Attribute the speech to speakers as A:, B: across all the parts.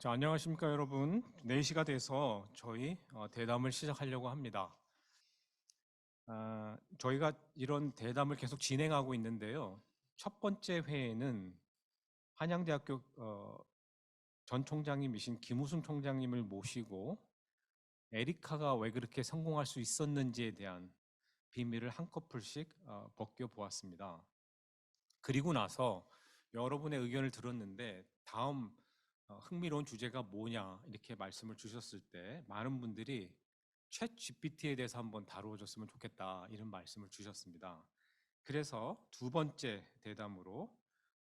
A: 자, 안녕하십니까 여러분. 4시가 돼서 저희 대담을 시작하려고 합니다. 저희가 이런 대담을 계속 진행하고 있는데요. 첫 번째 회에는 한양대학교 전 총장님이신 김우승 총장님을 모시고 에리카가 왜 그렇게 성공할 수 있었는지에 대한 비밀을 한꺼풀씩 벗겨보았습니다. 그리고 나서 여러분의 의견을 들었는데 다음 흥미로운 주제가 뭐냐 이렇게 말씀을 주셨을 때 많은 분들이 챗 GPT에 대해서 한번 다루어줬으면 좋겠다 이런 말씀을 주셨습니다. 그래서 두 번째 대담으로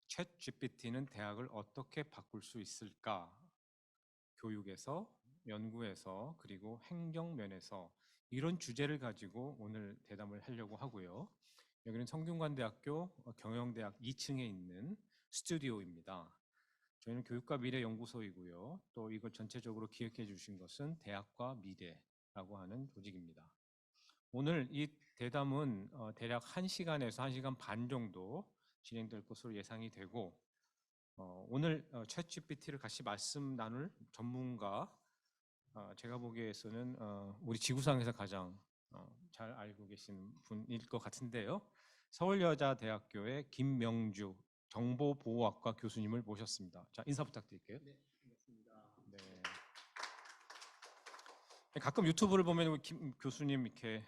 A: 챗 GPT는 대학을 어떻게 바꿀 수 있을까? 교육에서, 연구에서, 그리고 행정면에서 이런 주제를 가지고 오늘 대담을 하려고 하고요. 여기는 성균관대학교 경영대학 2층에 있는 스튜디오입니다. 저희는 교육과 미래 연구소이고요. 또 이걸 전체적으로 기획해 주신 것은 대학과 미래라고 하는 조직입니다. 오늘 이 대담은 대략 1시간에서 1시간 반 정도 진행될 것으로 예상이 되고 오늘 챗 GPT를 같이 말씀 나눌 전문가 제가 보기에서는 우리 지구상에서 가장 잘 알고 계신 분일 것 같은데요. 서울여자대학교의 김명주 정보보호학과 교수님을 모셨습니다. 자, 인사 부탁드릴게요.
B: 네, 반갑습니다.
A: 네. 가끔 유튜브를 보면 김 교수님 이렇게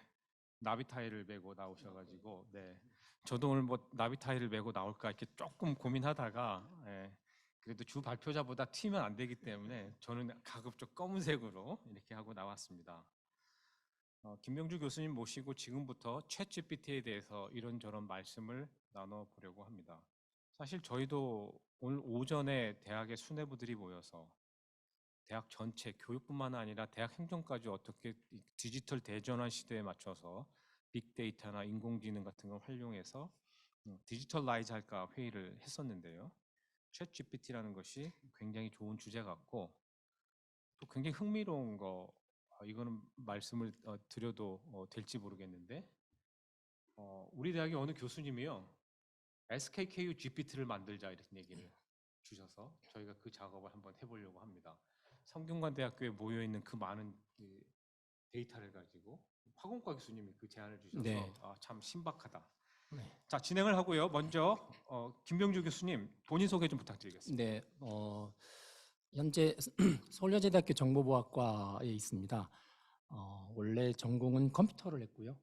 A: 나비 타이를 메고 나오셔가지고, 네. 저도 오늘 뭐 나비 타이를 메고 나올까 이렇게 조금 고민하다가, 그래도 주 발표자보다 튀면 안 되기 때문에 저는 가급적 검은색으로 이렇게 하고 나왔습니다. 김명주 교수님 모시고 지금부터 챗 GPT에 대해서 이런저런 말씀을 나눠보려고 합니다. 사실 저희도 오늘 오전에 대학의 수뇌부들이 모여서 대학 전체 교육뿐만 아니라 대학 행정까지 어떻게 디지털 대전환 시대에 맞춰서 빅데이터나 인공지능 같은 걸 활용해서 디지털라이즈 할까 회의를 했었는데요. 챗 GPT라는 것이 굉장히 좋은 주제 같고 또 굉장히 흥미로운 거 이거는 말씀을 드려도 될지 모르겠는데 우리 대학의 어느 교수님이요 SKKU GPT를 만들자 이런 얘기를 주셔서 저희가 그 작업을 한번 해보려고 합니다. 성균관대학교에 모여 있는 그 많은 그 데이터를 가지고 화공과 교수님이 그 제안을 주셔서
B: 네.
A: 참 신박하다.
B: 네.
A: 자, 진행을 하고요. 먼저 김병주 교수님 본인 소개 좀 부탁드리겠습니다.
B: 네. 현재 서울여자대학교 정보보학과에 있습니다. 원래 전공은 컴퓨터를 했고요.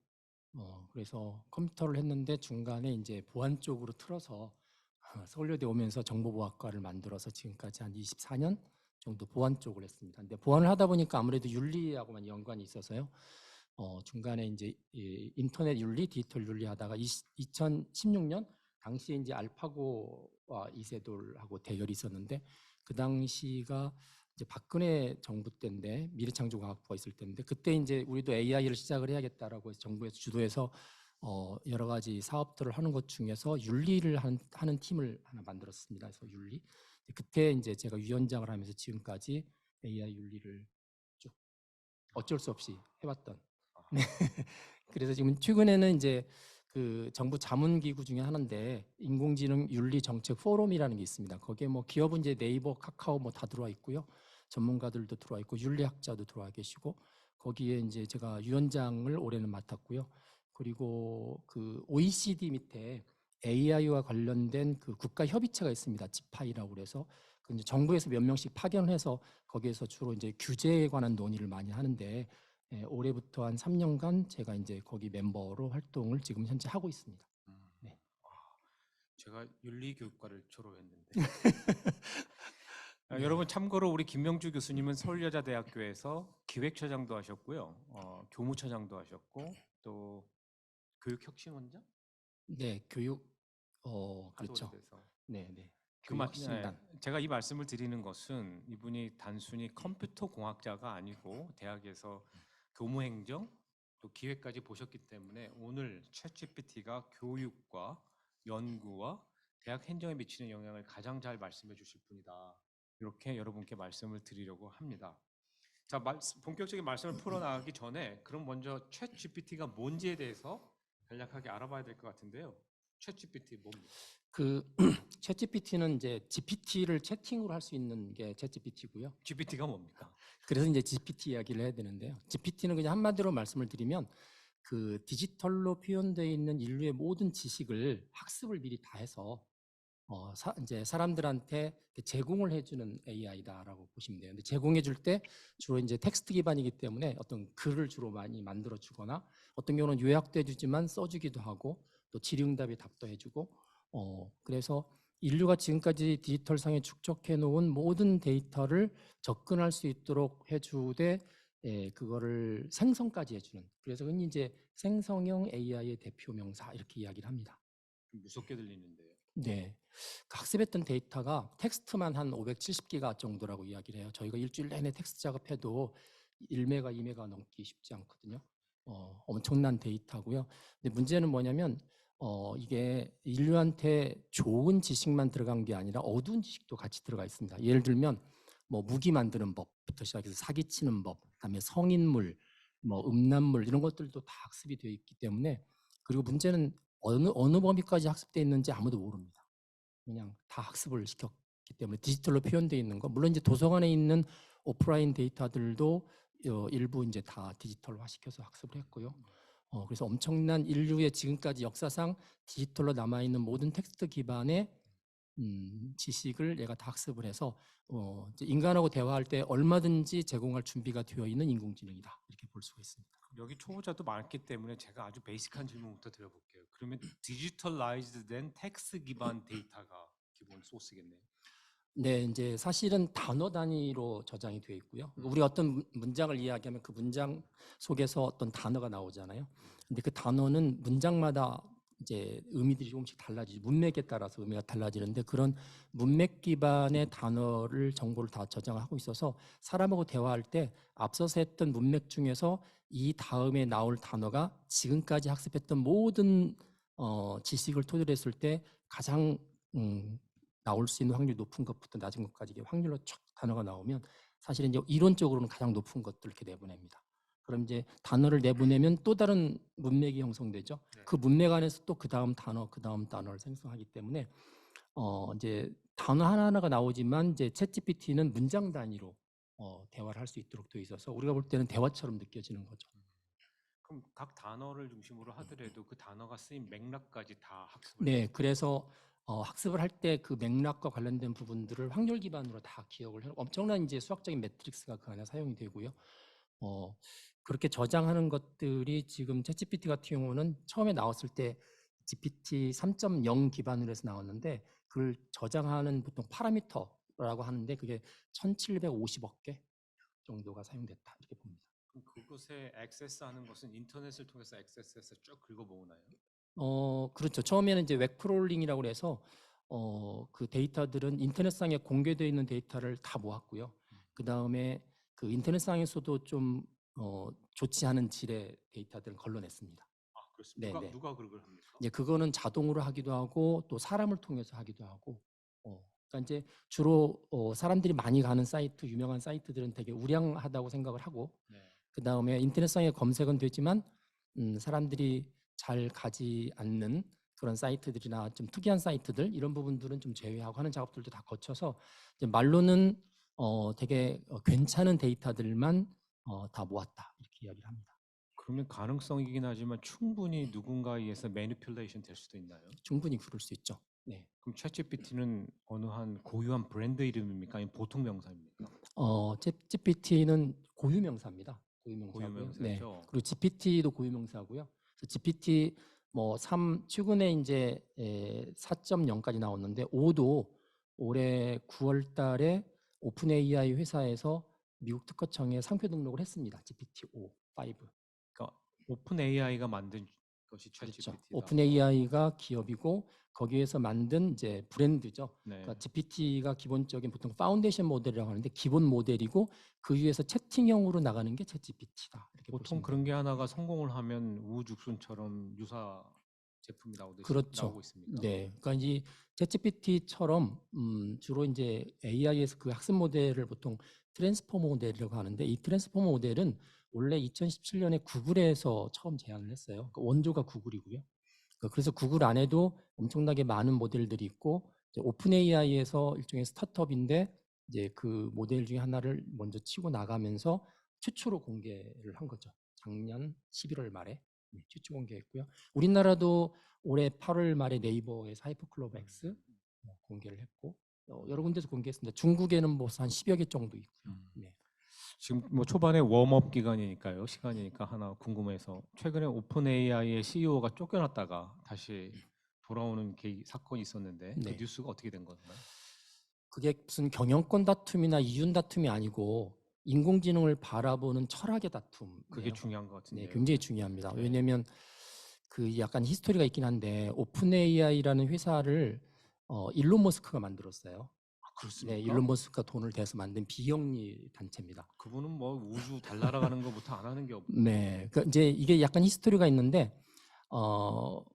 B: 그래서 컴퓨터를 했는데 중간에 이제 보안 쪽으로 틀어서 서울여대 오면서 정보보학과를 만들어서 지금까지 한 24년 정도 보안 쪽을 했습니다. 근데 보안을 하다 보니까 아무래도 윤리하고만 연관이 있어서요. 중간에 이제 인터넷 윤리, 디지털 윤리 하다가 2016년 당시에 이제 알파고와 이세돌하고 대결이 있었는데 그 당시가 이제 박근혜 정부 때인데 미래창조과학부가 있을 때인데 그때 이제 우리도 AI를 시작을 해야겠다라고 해서 정부에서 주도해서 여러 가지 사업들을 하는 것 중에서 윤리를 하는 팀을 하나 만들었습니다. 그래서 윤리 그때 이제 제가 위원장을 하면서 지금까지 AI 윤리를 쭉 어쩔 수 없이 해왔던. 네. 그래서 지금 최근에는 이제 그 정부 자문기구 중에 하나인데 인공지능 윤리 정책 포럼이라는 게 있습니다. 거기에 뭐 기업은 이제 네이버, 카카오 뭐 다 들어와 있고요. 전문가들도 들어와 있고 윤리학자도 들어와 계시고 거기에 이제 제가 위원장을 올해는 맡았고요. 그리고 그 OECD 밑에 AI와 관련된 그 국가 협의체가 있습니다. 지파이라고 그래서 그 이제 정부에서 몇 명씩 파견해서 거기에서 주로 이제 규제에 관한 논의를 많이 하는데 올해부터 한 3년간 제가 이제 거기 멤버로 활동을 지금 현재 하고 있습니다. 네.
A: 제가 윤리교육과를 졸업했는데 여러분 참고로 우리 김명주 교수님은 서울여자대학교에서 기획처장도 하셨고요. 교무처장도 하셨고 또 교육혁신원장?
B: 네, 교육
A: 아주
B: 그렇죠.
A: 오래돼서
B: 네, 네. 교육혁신단.
A: 제가 이 말씀을 드리는 것은 이분이 단순히 컴퓨터 공학자가 아니고 대학에서 교무행정 또 기획까지 보셨기 때문에 오늘 챗GPT가 교육과 연구와 대학 행정에 미치는 영향을 가장 잘 말씀해 주실 분이다. 이렇게 여러분께 말씀을 드리려고 합니다. 자, 본격적인 말씀을 풀어나가기 전에 그럼 먼저 챗GPT가 뭔지에 대해서 간략하게 알아봐야 될 것 같은데요. 챗GPT 뭡니까?
B: 그 챗GPT는 이제 GPT를 채팅으로 할 수 있는 게 챗GPT고요.
A: GPT가 뭡니까?
B: 그래서 이제 GPT 이야기를 해야 되는데요. GPT는 그냥 한마디로 말씀을 드리면 그 디지털로 표현되어 있는 인류의 모든 지식을 학습을 미리 다 해서 이제 사람들한테 제공을 해주는 AI다라고 보시면 돼요. 근데 제공해줄 때 주로 이제 텍스트 기반이기 때문에 어떤 글을 주로 많이 만들어 주거나 어떤 경우는 요약도 해주지만 써주기도 하고 또 질의응답에 답도 해주고 그래서 인류가 지금까지 디지털상에 축적해 놓은 모든 데이터를 접근할 수 있도록 해주되 그거를 생성까지 해주는 그래서 흔히 이제 생성형 AI의 대표 명사 이렇게 이야기를 합니다.
A: 좀 무섭게 들리는데요.
B: 네. 그 학습했던 데이터가 텍스트만 한 570기가 정도라고 이야기를 해요. 저희가 일주일 내내 텍스트 작업해도 1메가, 2메가 넘기 쉽지 않거든요. 엄청난 데이터고요. 근데 문제는 뭐냐면 이게 인류한테 좋은 지식만 들어간 게 아니라 어두운 지식도 같이 들어가 있습니다. 예를 들면 뭐 무기 만드는 법부터 시작해서 사기치는 법, 그다음에 성인물, 뭐 음란물 이런 것들도 다 학습이 되어 있기 때문에 그리고 문제는 어느 범위까지 학습되어 있는지 아무도 모릅니다. 그냥 다 학습을 시켰기 때문에 디지털로 표현되어 있는 거 물론 이제 도서관에 있는 오프라인 데이터들도 일부 이제 다 디지털화 시켜서 학습을 했고요. 그래서 엄청난 인류의 지금까지 역사상 디지털로 남아있는 모든 텍스트 기반의 지식을 얘가 다 학습을 해서 이제 인간하고 대화할 때 얼마든지 제공할 준비가 되어 있는 인공지능이다 이렇게 볼 수가 있습니다.
A: 여기 초보자도 많기 때문에 제가 아주 베이직한 질문부터 드려볼게요. 그러면 디지털라이즈드 된 텍스트 기반 데이터가 기본 소스겠네요.
B: 네, 이제 사실은 단어 단위로 저장이 되어 있고요. 우리 어떤 문장을 이야기하면 그 문장 속에서 어떤 단어가 나오잖아요. 근데 그 단어는 문장마다 이제 의미들이 조금씩 달라지죠. 문맥에 따라서 의미가 달라지는데 그런 문맥 기반의 단어를 정보를 다 저장하고 있어서 사람하고 대화할 때 앞서서 했던 문맥 중에서 이 다음에 나올 단어가 지금까지 학습했던 모든 지식을 토대로 했을 때 가장 나올 수 있는 확률이 높은 것부터 낮은 것까지 확률로 촥 단어가 나오면 사실은 이제 이론적으로는 가장 높은 것들을 이렇게 내보냅니다. 그럼 이제 단어를 내보내면 또 다른 문맥이 형성되죠.
A: 네.
B: 그 문맥 안에서 또 그 다음 단어를 생성하기 때문에 이제 단어 하나하나가 나오지만 이제 챗GPT는 문장 단위로 대화를 할 수 있도록 되어 있어서 우리가 볼 때는 대화처럼 느껴지는 거죠.
A: 그럼 각 단어를 중심으로 하더라도 그 단어가 쓰인 맥락까지 다 학습을
B: 네, 그래서 학습을 할 때 그 맥락과 관련된 부분들을 확률 기반으로 다 기억을 해요. 엄청난 이제 수학적인 매트릭스가 그 안에 사용이 되고요. 그렇게 저장하는 것들이 지금 챗GPT 같은 경우는 처음에 나왔을 때 GPT 3.0 기반으로 해서 나왔는데 그걸 저장하는 보통 파라미터라고 하는데 그게 1750억 개 정도가 사용됐다 이렇게 봅니다.
A: 그럼 그곳에 액세스하는 것은 인터넷을 통해서 액세스해서 쭉 긁어모으나요?
B: 그렇죠. 처음에는 이제 웹크롤링이라고 해서 그 데이터들은 인터넷상에 공개되어 있는 데이터를 다 모았고요. 그 다음에 그 인터넷상에서도 좀 좋지 않은 질의 데이터들을 걸러냈습니다.
A: 아, 그렇습니다.
B: 네네.
A: 누가 그걸 합니까?
B: 이제 그거는 자동으로 하기도 하고 또 사람을 통해서 하기도 하고. 그러니까 이제 주로 사람들이 많이 가는 사이트, 유명한 사이트들은 되게 우량하다고 생각을 하고,
A: 네.
B: 그 다음에 인터넷상에 검색은 되지만 사람들이 잘 가지 않는 그런 사이트들이나 좀 특이한 사이트들 이런 부분들은 좀 제외하고 하는 작업들도 다 거쳐서 이제 말로는 되게 괜찮은 데이터들만 다 모았다 이렇게 이야기를 합니다.
A: 그러면 가능성이긴 하지만 충분히 누군가에 의해서 매니퓰레이션 될 수도 있나요?
B: 충분히 그럴 수 있죠. 네.
A: 그럼 챗GPT는 어느 한 고유한 브랜드 이름입니까? 아니면 보통 명사입니까?
B: 챗GPT는 고유명사입니다. 고유명사고요. 네.
A: 고유명사죠.
B: 그리고 GPT도 고유명사고요. 그래서 GPT 뭐 3 최근에 이제 4.0까지 나왔는데 5도 올해 9월 달에 오픈 AI 회사에서 미국 특허청에 상표 등록을 했습니다. GPT-5, 5.
A: 그러니까 오픈 AI가 만든 것이
B: 그렇죠.
A: 챗GPT다.
B: 오픈 AI가 기업이고 거기에서 만든 이제 브랜드죠.
A: 네.
B: 그러니까 GPT가 기본적인 보통 파운데이션 모델이라고 하는데 기본 모델이고 그 위에서 채팅형으로 나가는 게 챗GPT다. 이렇게
A: 보통
B: 보시면
A: 그런
B: 됩니다.
A: 게 하나가 성공을 하면 우후죽순처럼 유사 제품이 나오듯이
B: 그렇죠.
A: 나오고 있습니까?
B: 네. 그러니까 이 챗GPT처럼 주로 이제 AI에서 그 학습 모델을 보통 트랜스포머 모델이라고 하는데 이 트랜스포머 모델은 원래 2017년에 구글에서 처음 제안을 했어요. 그러니까 원조가 구글이고요. 그래서 구글 안에도 엄청나게 많은 모델들이 있고 이제 오픈 AI에서 일종의 스타트업인데 이제 그 모델 중에 하나를 먼저 치고 나가면서 최초로 공개를 한 거죠. 작년 11월 말에 최초 공개했고요. 우리나라도 올해 8월 말에 네이버에서 하이퍼클로버 X 공개를 했고 여러 군데서 공개했습니다. 중국에는 뭐 한 10여 개 정도 있고요. 네.
A: 지금 뭐 초반에 웜업 기간이니까요. 시간이니까 하나 궁금해서 최근에 오픈 AI의 CEO가 쫓겨났다가 다시 돌아오는 사건이 있었는데 그
B: 네.
A: 뉴스가 어떻게 된 건가요?
B: 그게 무슨 경영권 다툼이나 이윤 다툼이 아니고 인공지능을 바라보는 철학의 다툼이에요.
A: 그게 중요한 것
B: 네,
A: 같은데요.
B: 굉장히 중요합니다.
A: 네.
B: 왜냐하면 그 약간 히스토리가 있긴 한데 오픈 AI라는 회사를 일론 머스크가 만들었어요.
A: 그렇습니까?
B: 네, 일론 머스크가 돈을 대서 만든 비영리 단체입니다.
A: 그분은 뭐 우주 달 날아가는 것부터 안 하는 게 없고.
B: 네, 그러니까 이제 이게 약간 히스토리가 있는데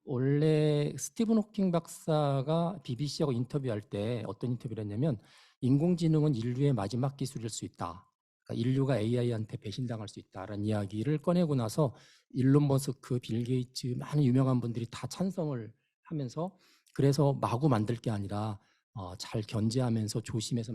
B: 원래 스티븐 호킹 박사가 BBC하고 인터뷰할 때 어떤 인터뷰를 했냐면 인공지능은 인류의 마지막 기술일 수 있다. 그러니까 인류가 AI한테 배신당할 수 있다라는 이야기를 꺼내고 나서 일론 머스크, 빌 게이츠 많은 유명한 분들이 다 찬성을 하면서 그래서 마구 만들 게 아니라 잘 견제하면서 조심해서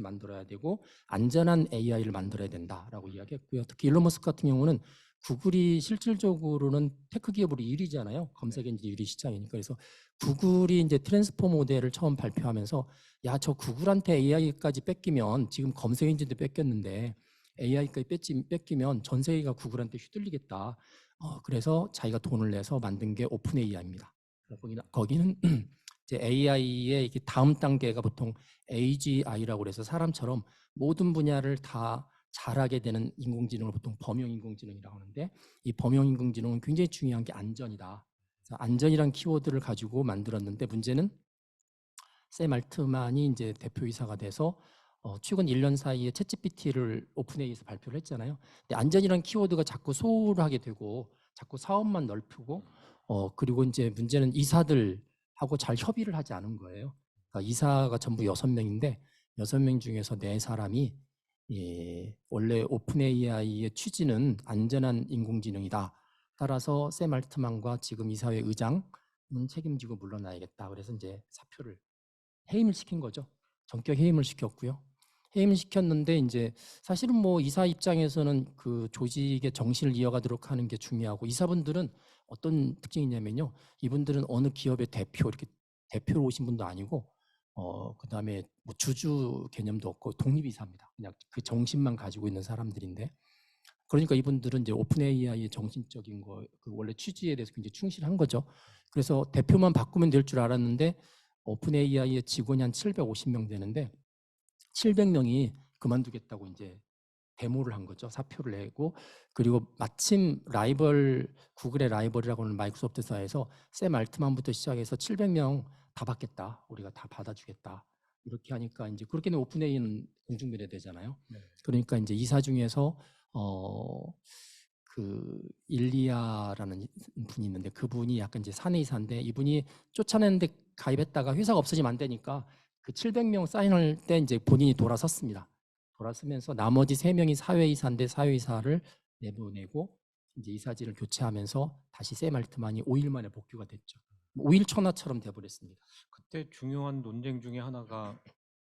B: 만들어야 되고 안전한 AI를 만들어야 된다라고 이야기했고요. 특히 일론 머스크 같은 경우는 구글이 실질적으로는 테크 기업으로 1위잖아요. 검색 엔진 1위 시장이니까. 그래서 구글이 이제 트랜스포 모델을 처음 발표하면서 야, 저 구글한테 AI까지 뺏기면 지금 검색 엔진도 뺏겼는데 AI까지 뺏기면 전 세계가 구글한테 휘둘리겠다. 그래서 자기가 돈을 내서 만든 게 오픈 AI입니다. 거기는 이제 AI의 다음 단계가 보통 AGI라고 그래서 사람처럼 모든 분야를 다 잘하게 되는 인공지능을 보통 범용 인공지능이라고 하는데 이 범용 인공지능은 굉장히 중요한 게 안전이다. 그래서 안전이란 키워드를 가지고 만들었는데 문제는 샘 알트만이 이제 대표이사가 돼서 최근 1년 사이에 챗GPT를 오픈AI에서 발표를 했잖아요. 근데 안전이란 키워드가 자꾸 소홀하게 되고 자꾸 사업만 넓히고 그리고 이제 문제는 이사들하고 잘 협의를 하지 않은 거예요. 그러니까 이사가 전부 6명인데 6명 중에서 4사람이 원래 오픈 AI의 취지는 안전한 인공지능이다. 따라서 샘 알트만과 지금 이사회 의장은 책임지고 물러나야겠다. 그래서 이제 사표를 해임을 시킨 거죠. 전격 해임을 시켰고요. 해임을 시켰는데 이제 사실은 뭐 이사 입장에서는 그 조직의 정신을 이어가도록 하는 게 중요하고 이사분들은 어떤 특징이 있냐면요. 이분들은 어느 기업의 대표 이렇게 대표로 오신 분도 아니고 그다음에 뭐 주주 개념도 없고 독립이사입니다. 그냥 그 정신만 가지고 있는 사람들인데 그러니까 이분들은 이제 오픈 AI의 정신적인 그 원래 취지에 대해서 굉장히 충실한 거죠. 그래서 대표만 바꾸면 될 줄 알았는데 오픈 AI의 직원이 한 750명 되는데 700명이 그만두겠다고 이제 데모를 한 거죠. 사표를 내고 그리고 마침 구글의 라이벌이라고 하는 마이크로소프트사에서 샘 알트만부터 시작해서 700명 다 받겠다. 우리가 다 받아주겠다. 이렇게 하니까 이제 그렇게 되면 오픈 AI는 공중분해되잖아요.
A: 네.
B: 그러니까 이제 이사 중에서 그 일리아라는 분이 있는데 그분이 약간 이제 사내이사인데 이분이 쫓아내는데 가입했다가 회사가 없어지면 안 되니까 그 700명 사인할 때 이제 본인이 돌아섰습니다. 돌아서면서 나머지 3명이 사회이사인데 사회이사를 내보내고 이제 이사진을 교체하면서 다시 샘 알트만이 5일 만에 복귀가 됐죠. 5일 천하처럼 돼버렸습니다.
A: 그때 중요한 논쟁 중에 하나가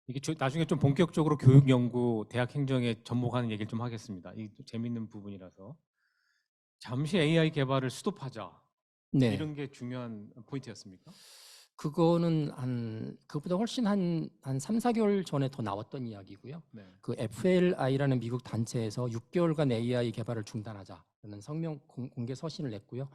A: 이게 나중에 좀 본격적으로 교육 연구 대학 행정에 접목하는 얘기를 좀 하겠습니다. 이게 좀 재밌는 부분이라서 잠시 AI 개발을 스톱하자
B: 네.
A: 이런 게 중요한 포인트였습니까?
B: 그거는 그보다 훨씬 한 3, 4개월 전에 더 나왔던 이야기고요.
A: 네.
B: 그 FLI라는 미국 단체에서 6개월간 AI 개발을 중단하자는 공개 서신을 냈고요.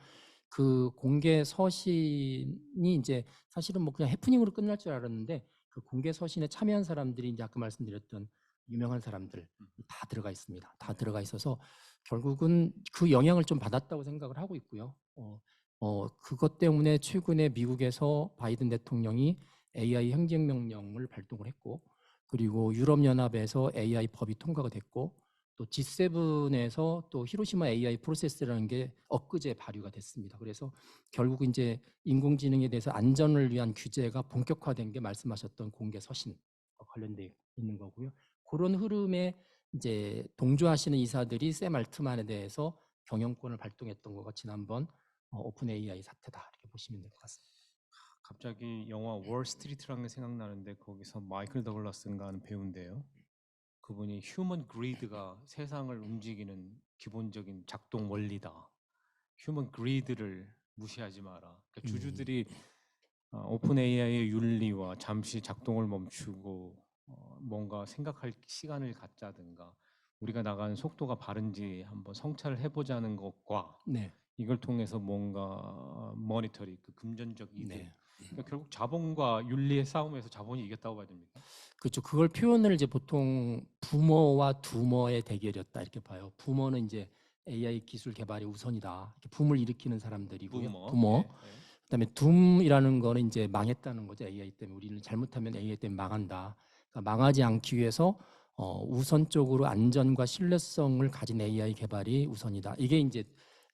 B: 그 공개 서신이 이제 사실은 뭐 그냥 해프닝으로 끝날 줄 알았는데 그 공개 서신에 참여한 사람들이 이제 아까 말씀드렸던 유명한 사람들 다 들어가 있습니다. 다 들어가 있어서 결국은 그 영향을 좀 받았다고 생각을 하고 있고요. 그것 때문에 최근에 미국에서 바이든 대통령이 AI 행정명령을 발동을 했고 그리고 유럽연합에서 AI 법이 통과가 됐고 또 G7에서 또 히로시마 AI 프로세스라는 게 엊그제 발의가 됐습니다. 그래서 결국 이제 인공지능에 대해서 안전을 위한 규제가 본격화된 게 말씀하셨던 공개 서신과 관련돼 있는 거고요. 그런 흐름에 이제 동조하시는 이사들이 샘 알트만에 대해서 경영권을 발동했던 거가 지난번 오픈 AI 사태다 이렇게 보시면 될 것 같습니다.
A: 갑자기 영화 월스트리트라는 게 생각나는데 거기서 마이클 더글라스인가 하는 배우인데요. 그분이 휴먼 그리드가 세상을 움직이는 기본적인 작동 원리다. 휴먼 그리드를 무시하지 마라. 그러니까 주주들이 오픈 AI의 윤리와 잠시 작동을 멈추고 뭔가 생각할 시간을 갖자든가 우리가 나가는 속도가 바른지 한번 성찰을 해보자는 것과
B: 네,
A: 이걸 통해서 뭔가 모니터링, 그 금전적 이득.
B: 네.
A: 그러니까 결국 자본과 윤리의 싸움에서 자본이 이겼다고 봐야 됩니까?
B: 그렇죠. 그걸 표현을 이제 보통 부모와 두머의 대결이었다 이렇게 봐요. 부모는 이제 AI 기술 개발이 우선이다. 이렇게 붐을 일으키는 사람들이고요. 부모.
A: 예, 예.
B: 그다음에 둠이라는 거는 이제 망했다는 거죠. AI 때문에 우리는 잘못하면 AI 때문에 망한다. 그러니까 망하지 않기 위해서 우선적으로 안전과 신뢰성을 가진 AI 개발이 우선이다. 이게 이제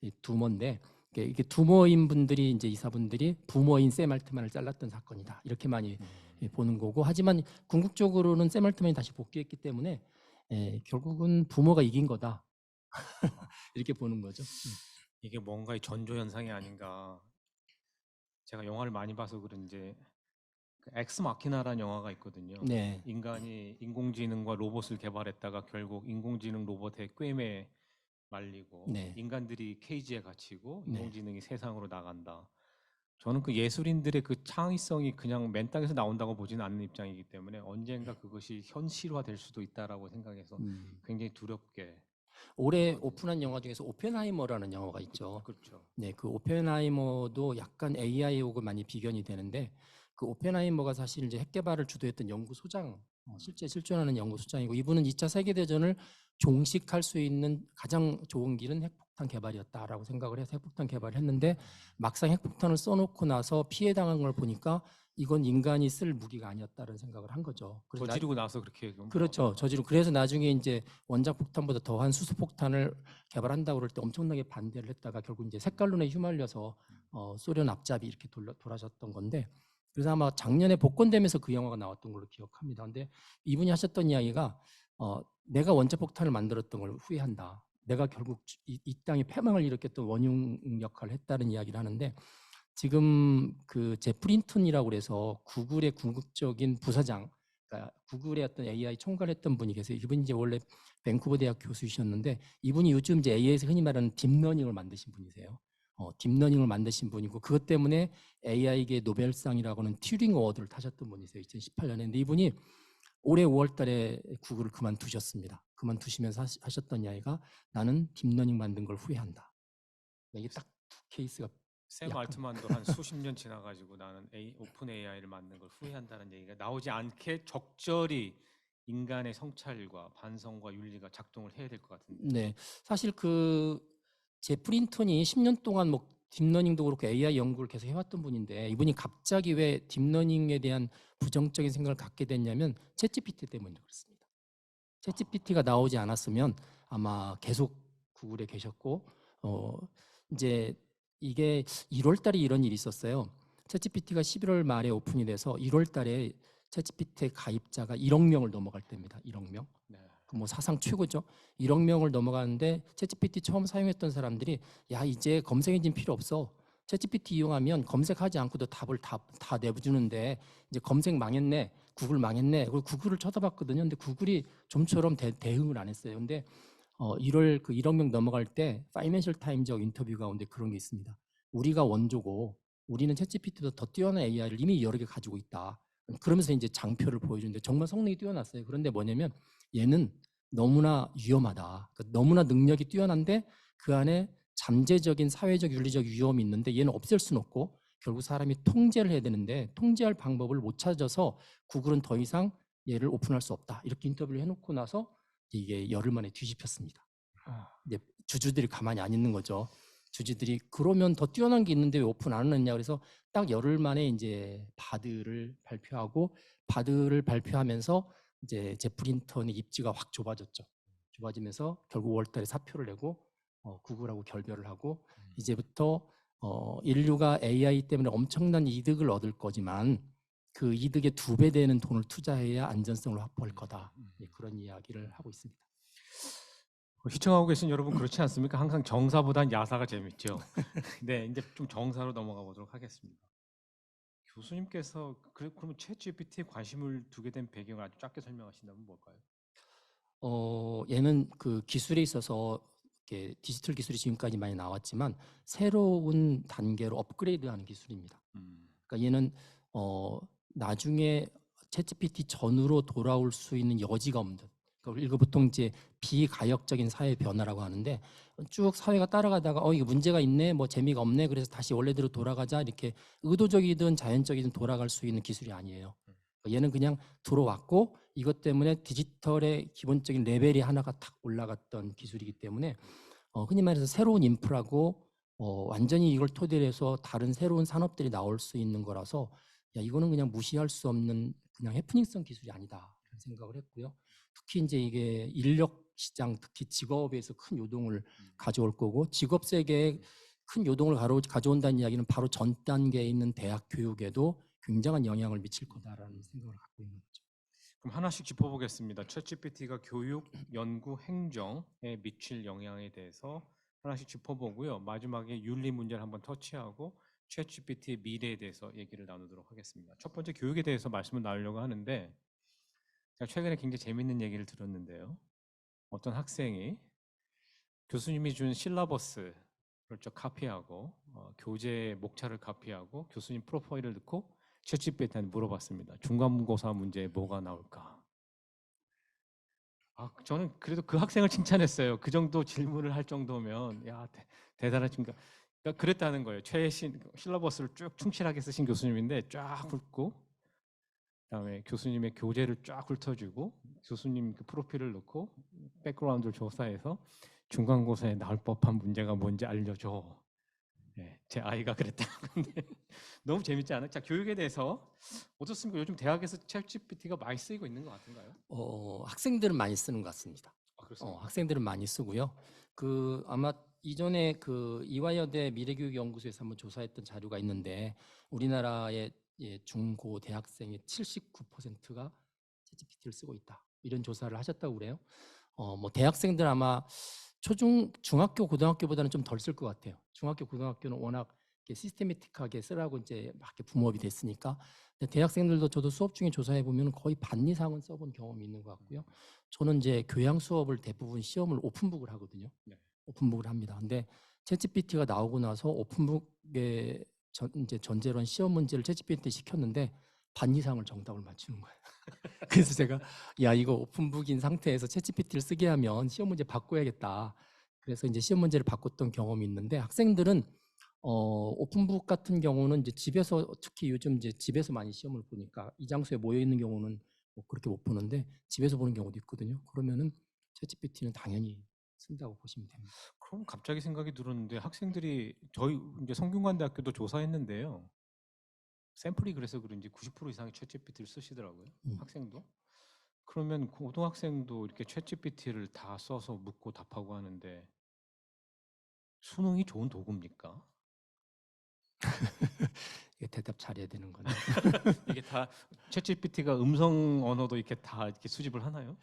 B: 이 두머인데 이게 두머인 분들이 이제 이사분들이 부모인 샘 알트만을 잘랐던 사건이다. 이렇게 많이 보는 거고 하지만 궁극적으로는 샘 알트만이 다시 복귀했기 때문에 결국은 부모가 이긴 거다. 이렇게 보는 거죠.
A: 이게 뭔가 의 전조 현상이 아닌가. 제가 영화를 많이 봐서 그런지 그 엑스 마키나라는 영화가 있거든요.
B: 네.
A: 인간이 인공지능과 로봇을 개발했다가 결국 인공지능 로봇의 꿰매에 말리고
B: 네.
A: 인간들이 케이지에 갇히고
B: 네.
A: 인공지능이 세상으로 나간다. 저는 그 예술인들의 그 창의성이 그냥 맨 땅에서 나온다고 보지는 않는 입장이기 때문에 언젠가 그것이 현실화될 수도 있다라고 생각해서 굉장히 두렵게.
B: 올해 오픈한 영화 중에서 오펜하이머라는 영화가 있죠.
A: 그렇죠.
B: 네, 그 오펜하이머도 약간 AI하고 많이 비견이 되는데 그 오펜하이머가 사실 이제 핵 개발을 주도했던 연구소장, 실제 실존하는 연구소장이고 이분은 2차 세계대전을 종식할 수 있는 가장 좋은 길은 핵폭탄 개발이었다라고 생각을 해서 핵폭탄 개발을 했는데 막상 핵폭탄을 써놓고 나서 피해 당한 걸 보니까 이건 인간이 쓸 무기가 아니었다는 생각을 한 거죠. 그래서
A: 저지르고 나서 그렇게
B: 그렇죠. 저지로 그래서 나중에 이제 원자 폭탄보다 더한 수소 폭탄을 개발한다고 그럴 때 엄청나게 반대를 했다가 결국 이제 색깔론에 휘말려서 소련 앞잡이 이렇게 돌아섰던 건데 그래서 아마 작년에 복권되면서 그 영화가 나왔던 걸로 기억합니다. 근데 이분이 하셨던 이야기가 내가 원자 폭탄을 만들었던 걸 후회한다. 내가 결국 이 땅에 패망을 일으켰던 원흉 역할을 했다는 이야기를 하는데 지금 그 제프린턴이라고 그래서 구글의 궁극적인 부사장 그러니까 구글의 어떤 AI 총괄을 했던 분이 계세요. 이분이 이제 원래 밴쿠버 대학 교수이셨는데 이분이 요즘 이제 AI에서 흔히 말하는 딥러닝을 만드신 분이세요. 딥러닝을 만드신 분이고 그것 때문에 AI계 노벨상이라고는 튜링 어워드를 타셨던 분이세요. 2018년에. 근데 이분이 올해 5월 달에 구글을 그만두셨습니다. 그만두시면서 하셨던 이야기가 나는 딥러닝 만든 걸 후회한다. 이게 딱 두 케이스가
A: 샘
B: 약간
A: 알트만도 한 수십 년 지나가지고 나는 오픈 AI를 만든 걸 후회한다는 얘기가 나오지 않게 적절히 인간의 성찰과 반성과 윤리가 작동을 해야 될 것 같은데.
B: 네, 사실 그 제프린턴이 10년 동안 뭐 딥러닝도 그렇고 AI 연구를 계속 해왔던 분인데 이분이 갑자기 왜 딥러닝에 대한 부정적인 생각을 갖게 됐냐면 챗GPT 때문에 그렇습니다. 챗GPT가 나오지 않았으면 아마 계속 구글에 계셨고 이제 이게 1월 달에 이런 일이 있었어요. 챗GPT가 11월 말에 오픈이 돼서 1월 달에 챗GPT 가입자가 1억 명을 넘어갈 때입니다. 1억 명.
A: 네.
B: 뭐 사상 최고죠. 1억 명을 넘어가는데 챗GPT 처음 사용했던 사람들이 야 이제 검색 엔진 필요 없어. 챗GPT 이용하면 검색하지 않고도 답을 다 내주는데 이제 검색 망했네. 구글 망했네. 그리고 구글을 쳐다봤거든요. 근데 구글이 좀처럼 대응을 안 했어요. 근데 1월 그 1억 명 넘어갈 때 파이낸셜 타임즈 인터뷰 가운데 그런 게 있습니다. 우리가 원조고 우리는 챗GPT보다 더 뛰어난 AI를 이미 여러 개 가지고 있다. 그러면서 이제 장표를 보여주는데 정말 성능이 뛰어났어요. 그런데 뭐냐면 얘는 너무나 위험하다. 그러니까 너무나 능력이 뛰어난데 그 안에 잠재적인 사회적 윤리적 위험이 있는데 얘는 없앨 수는 없고 결국 사람이 통제를 해야 되는데 통제할 방법을 못 찾아서 구글은 더 이상 얘를 오픈할 수 없다. 이렇게 인터뷰를 해놓고 나서 이게 열흘 만에 뒤집혔습니다. 이제 주주들이 가만히 안 있는 거죠. 주주들이 그러면 더 뛰어난 게 있는데 왜 오픈 안 했냐 그래서 딱 열흘 만에 이제 바드를 발표하고 바드를 발표하면서 이제 제프린턴의 입지가 확 좁아졌죠. 좁아지면서 결국 5월달에 사표를 내고 구글하고 결별을 하고 이제부터 인류가 AI 때문에 엄청난 이득을 얻을 거지만 그 이득의 2배 되는 돈을 투자해야 안전성을 확보할 거다. 그런 이야기를 하고 있습니다.
A: 시청하고 계신 여러분 그렇지 않습니까? 항상 정사보단 야사가 재밌죠. 네, 이제 좀 정사로 넘어가 보도록 하겠습니다. 교수님께서 그러면 챗GPT에 관심을 두게 된 배경을 아주 짧게 설명하신다면 뭘까요?
B: 얘는 그 기술에 있어서 이렇게 디지털 기술이 지금까지 많이 나왔지만 새로운 단계로 업그레이드하는 기술입니다. 그러니까 얘는 나중에 챗GPT 전으로 돌아올 수 있는 여지가 없는. 그러니까 이거 보통 이제 비가역적인 사회 변화라고 하는데 쭉 사회가 따라가다가 이게 문제가 있네, 뭐 재미가 없네, 그래서 다시 원래대로 돌아가자 이렇게 의도적이든 자연적이든 돌아갈 수 있는 기술이 아니에요. 얘는 그냥 들어왔고 이것 때문에 디지털의 기본적인 레벨이 하나가 탁 올라갔던 기술이기 때문에 흔히 말해서 새로운 인프라고 완전히 이걸 토대로 해서 다른 새로운 산업들이 나올 수 있는 거라서 야, 이거는 그냥 무시할 수 없는 그냥 해프닝성 기술이 아니다 이런 생각을 했고요. 특히 이제 이게 인력 시장, 특히 직업에서 큰 요동을 가져올 거고 직업 세계에 큰 요동을 가져온다는 이야기는 바로 전 단계에 있는 대학 교육에도 굉장한 영향을 미칠 거다라는 생각을 갖고 있는 거죠.
A: 그럼 하나씩 짚어보겠습니다. 챗GPT가 교육, 연구, 행정에 미칠 영향에 대해서 하나씩 짚어보고요. 마지막에 윤리 문제를 한번 터치하고 챗GPT의 미래에 대해서 얘기를 나누도록 하겠습니다. 첫 번째 교육에 대해서 말씀을 나누려고 하는데 제가 최근에 굉장히 재밌는 얘기를 들었는데요. 어떤 학생이 교수님이 준 실라버스를 쭉 카피하고 교재 목차를 카피하고 교수님 프로파일을 넣고 챗GPT한테 물어봤습니다. 중간고사 문제에 뭐가 나올까? 저는 그래도 그 학생을 칭찬했어요. 그 정도 질문을 할 정도면 야 대단한 친구. 그러니까 그랬다는 거예요. 최신 실러버스를 쭉 충실하게 쓰신 교수님인데 쫙 훑고 그다음에 교수님의 교재를 쫙 훑어주고 교수님 그 프로필을 넣고 백그라운드를 조사해서 중간고사에 나올 법한 문제가 뭔지 알려줘. 네, 제 아이가 그랬다는 건데 너무 재밌지 않아요? 자, 교육에 대해서 어떻습니까? 요즘 대학에서 챗GPT가 많이 쓰이고 있는 것 같은가요?
B: 학생들은 많이 쓰는 것 같습니다.
A: 그렇습니까?
B: 학생들은 많이 쓰고요. 그 아마 이전에 그 이화여대 미래교육연구소에서 한번 조사했던 자료가 있는데 우리나라의 중고 대학생의 79%가 챗GPT를 쓰고 있다. 이런 조사를 하셨다고 그래요. 뭐 대학생들 아마 중학교, 고등학교보다는 좀 덜 쓸 것 같아요. 중학교, 고등학교는 워낙 이렇게 시스테미틱하게 쓰라고 이제 막 이렇게 붐업이 됐으니까. 근데 대학생들도 저도 수업 중에 조사해 보면 거의 반 이상은 써본 경험이 있는 것 같고요. 저는 이제 교양 수업을 대부분 시험을 오픈북을 하거든요.
A: 네.
B: 오픈북을 합니다. 근데 챗GPT가 나오고 나서 오픈북의 이제 전제론 시험 문제를 챗GPT에 시켰는데 반 이상을 정답을 맞추는 거예요. 그래서 제가 야 이거 오픈북인 상태에서 챗GPT를 쓰게 하면 시험 문제 바꿔야겠다. 그래서 이제 시험 문제를 바꿨던 경험이 있는데 학생들은 오픈북 같은 경우는 이제 집에서 특히 요즘 이제 집에서 많이 시험을 보니까 이 장소에 모여 있는 경우는 뭐 그렇게 못 보는데 집에서 보는 경우도 있거든요. 그러면은 챗GPT는 당연히 쓴다고 보시면 됩니다.
A: 그럼 갑자기 생각이 들었는데 학생들이 저희 이제 성균관대학교도 조사했는데요. 샘플이 그래서 그런지 90% 이상이 챗GPT를 쓰시더라고요. 학생도. 그러면 고등학생도 이렇게 챗GPT를 다 써서 묻고 답하고 하는데 수능이 좋은 도구입니까?
B: 이게 대답 잘해야 되는 건데.
A: 이게 다 챗GPT가 음성 언어도 이렇게 다 이렇게 수집을 하나요?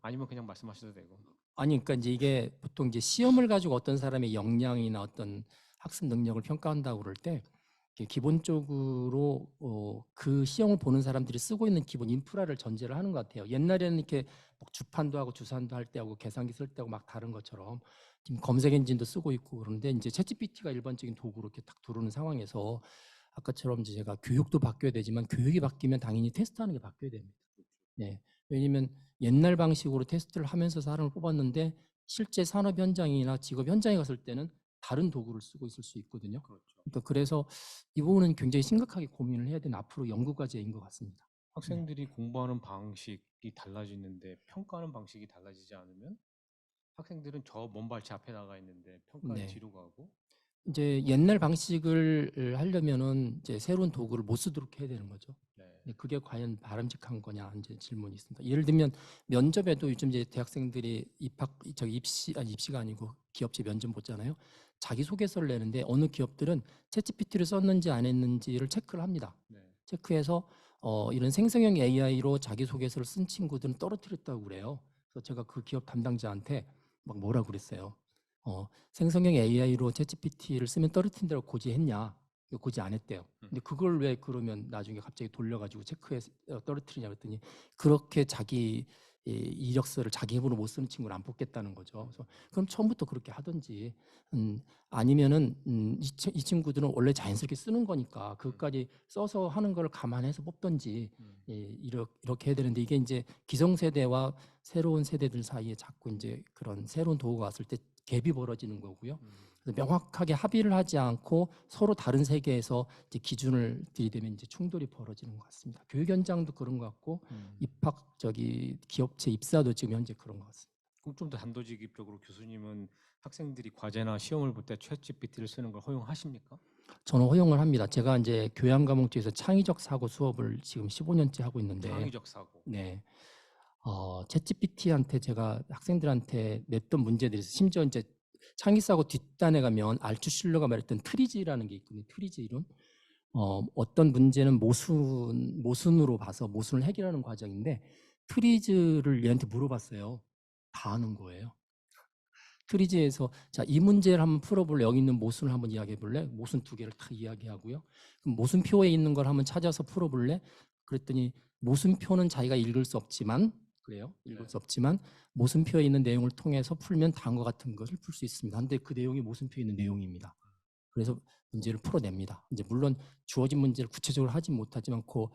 A: 아니면 그냥 말씀하셔도 되고.
B: 아니 그러니까 이제 이게 보통 이제 시험을 가지고 어떤 사람의 역량이나 어떤 학습 능력을 평가한다고 그럴 때 이게 기본적으로 그 시험을 보는 사람들이 쓰고 있는 기본 인프라를 전제를 하는 것 같아요. 옛날에는 이렇게 뭐 주판도 하고 주산도 할 때하고 계산기 쓸 때하고 막 다른 것처럼 지금 검색 엔진도 쓰고 있고 그런데 이제 챗GPT가 일반적인 도구로 이렇게 딱 들어오는 상황에서 아까처럼 이제 제가 교육도 바뀌어야 되지만 교육이 바뀌면 당연히 테스트하는 게 바뀌어야 됩니다. 네. 왜냐면 옛날 방식으로 테스트를 하면서 사람을 뽑았는데 실제 산업 현장이나 직업 현장에 갔을 때는 다른 도구를 쓰고 있을 수 있거든요.
A: 그렇죠.
B: 그러니까 그래서 이 부분은 굉장히 심각하게 고민을 해야 되는 앞으로 연구 과제인 것 같습니다.
A: 학생들이 공부하는 방식이 달라지는데 평가하는 방식이 달라지지 않으면 학생들은 저 먼 발치 앞에 나가 있는데 평가에
B: 네.
A: 뒤로 가고
B: 이제 옛날 방식을 하려면은 이제 새로운 도구를 못 쓰도록 해야 되는 거죠.
A: 네.
B: 근데 그게 과연 바람직한 거냐 이제 질문이 있습니다. 예를 들면 면접에도 요즘 이제 대학생들이 입시가 아니고 기업체 면접 보잖아요. 자기소개서를 내는데 어느 기업들은 챗GPT를 썼는지 안 했는지를 체크를 합니다.
A: 네.
B: 체크해서 이런 생성형 AI로 자기소개서를 쓴 친구들은 떨어뜨렸다고 그래요. 그래서 제가 그 기업 담당자한테 막 뭐라 그랬어요. 생성형 AI로 챗GPT를 쓰면 떨어뜨린다고 고지했냐? 고지 안 했대요. 근데 그걸 왜 그러면 나중에 갑자기 돌려가지고 체크해 떨어뜨리냐 그랬더니 그렇게 자기 이력서를 자기 힘으로 못 쓰는 친구를 안 뽑겠다는 거죠. 그래서 그럼 처음부터 그렇게 하든지 아니면은 이 친구들은 원래 자연스럽게 쓰는 거니까 그것까지 써서 하는 걸 감안해서 뽑든지 이렇게 해야 되는데 이게 이제 기성세대와 새로운 세대들 사이에 자꾸 이제 그런 새로운 도구가 왔을 때 갭이 벌어지는 거고요. 그래서 명확하게 합의를 하지 않고 서로 다른 세계에서 이제 기준을 들이대면 이제 충돌이 벌어지는 것 같습니다. 교육 현장도 그런 것 같고 입학 기업체 입사도 지금 현재 그런 것 같습니다.
A: 그럼 좀 더 단도직입적으로 교수님은 학생들이 과제나 시험을 볼 때 챗GPT를 쓰는 걸 허용하십니까?
B: 저는 허용을 합니다. 제가 이제 교양 과목 중에서 창의적 사고 수업을 지금 15년째 하고 있는데,
A: 창의적 사고.
B: 네, 챗GPT한테 제가 학생들한테 냈던 문제들이 심지어 이제 창의사고 뒷단에 가면 알투실러가 말했던 트리즈라는 게 있거든요. 트리즈 이론. 어떤 문제는 모순으로 봐서 모순을 해결하는 과정인데 트리즈를 얘한테 물어봤어요. 다 아는 거예요. 트리즈에서 자, 이 문제를 한번 풀어볼래? 여기 있는 모순을 한번 이야기해 볼래? 모순 두 개를 다 이야기하고요. 그럼 모순표에 있는 걸 한번 찾아서 풀어볼래? 그랬더니 모순표는 자기가 읽을 수 없지만 그래요. 읽을 수 없지만 모순표에 있는 내용을 통해서 풀면 다음과 같은 것을 풀 수 있습니다. 근데 그 내용이 모순표에 있는 내용입니다. 그래서 문제를 풀어냅니다. 이제 물론 주어진 문제를 구체적으로 하지 못하지만 그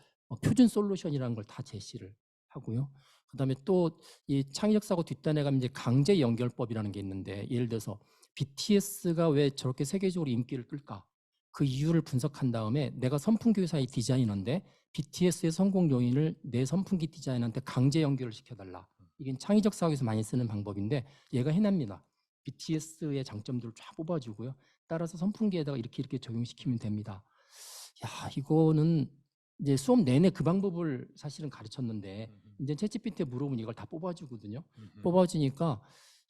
B: 표준 솔루션이라는 걸 다 제시를 하고요. 그다음에 또 이 창의적 사고 뒷단에 가면 이제 강제 연결법이라는 게 있는데 예를 들어서 BTS가 왜 저렇게 세계적으로 인기를 끌까? 그 이유를 분석한 다음에 내가 선풍기 회사의 디자이너인데 BTS의 성공 요인을 내 선풍기 디자이너한테 강제 연결을 시켜달라. 이게 창의적 사고에서 많이 쓰는 방법인데 얘가 해냅니다. BTS의 장점들을 쫙 뽑아주고요. 따라서 선풍기에다가 이렇게 적용시키면 됩니다. 야, 이거는 이제 수업 내내 그 방법을 사실은 가르쳤는데 이제 챗GPT에 물어보면 이걸 다 뽑아주거든요. 뽑아주니까